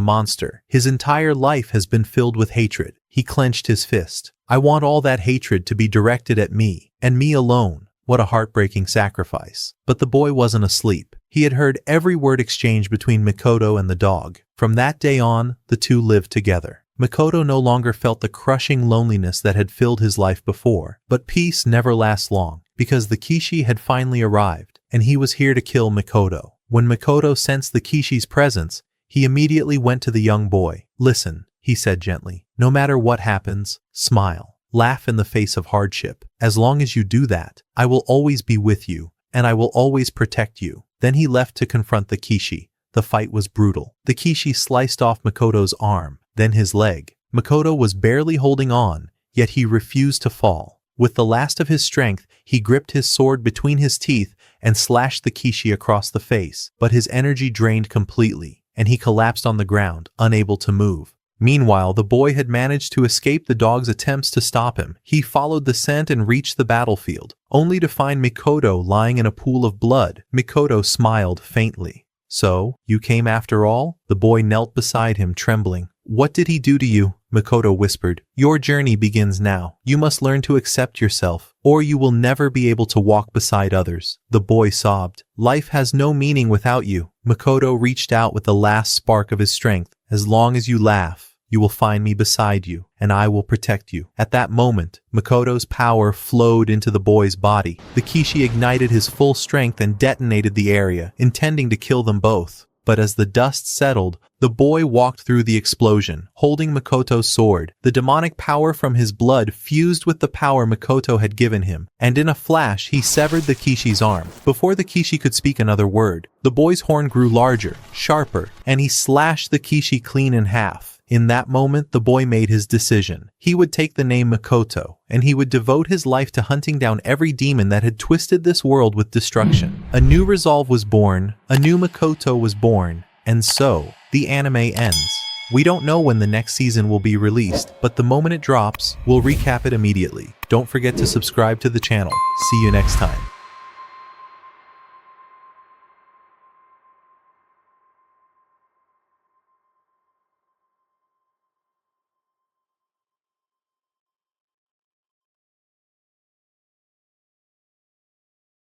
monster. His entire life has been filled with hatred." He clenched his fist. "I want all that hatred to be directed at me, and me alone." What a heartbreaking sacrifice. But the boy wasn't asleep. He had heard every word exchanged between Makoto and the dog. From that day on, the two lived together. Makoto no longer felt the crushing loneliness that had filled his life before. But peace never lasts long, because the Kishi had finally arrived, and he was here to kill Makoto. When Makoto sensed the Kishi's presence, he immediately went to the young boy. "Listen," he said gently. "No matter what happens, smile. Laugh in the face of hardship. As long as you do that, I will always be with you, and I will always protect you." Then he left to confront the Kishi. The fight was brutal. The Kishi sliced off Makoto's arm, then his leg. Makoto was barely holding on, yet he refused to fall. With the last of his strength, he gripped his sword between his teeth and slashed the Kishi across the face. But his energy drained completely, and he collapsed on the ground, unable to move. Meanwhile, the boy had managed to escape the dog's attempts to stop him. He followed the scent and reached the battlefield, only to find Makoto lying in a pool of blood. Makoto smiled faintly. "So, you came after all?" The boy knelt beside him, trembling. "What did he do to you?" Makoto whispered. "Your journey begins now. You must learn to accept yourself, or you will never be able to walk beside others." The boy sobbed. "Life has no meaning without you." Makoto reached out with the last spark of his strength. "As long as you laugh, you will find me beside you, and I will protect you." At that moment, Makoto's power flowed into the boy's body. The Kishi ignited his full strength and detonated the area, intending to kill them both. But as the dust settled, the boy walked through the explosion, holding Makoto's sword. The demonic power from his blood fused with the power Makoto had given him, and in a flash he severed the Kishi's arm. Before the Kishi could speak another word, the boy's horn grew larger, sharper, and he slashed the Kishi clean in half. In that moment, the boy made his decision. He would take the name Makoto, and he would devote his life to hunting down every demon that had twisted this world with destruction. A new resolve was born, a new Makoto was born, and so, the anime ends. We don't know when the next season will be released, but the moment it drops, we'll recap it immediately. Don't forget to subscribe to the channel. See you next time.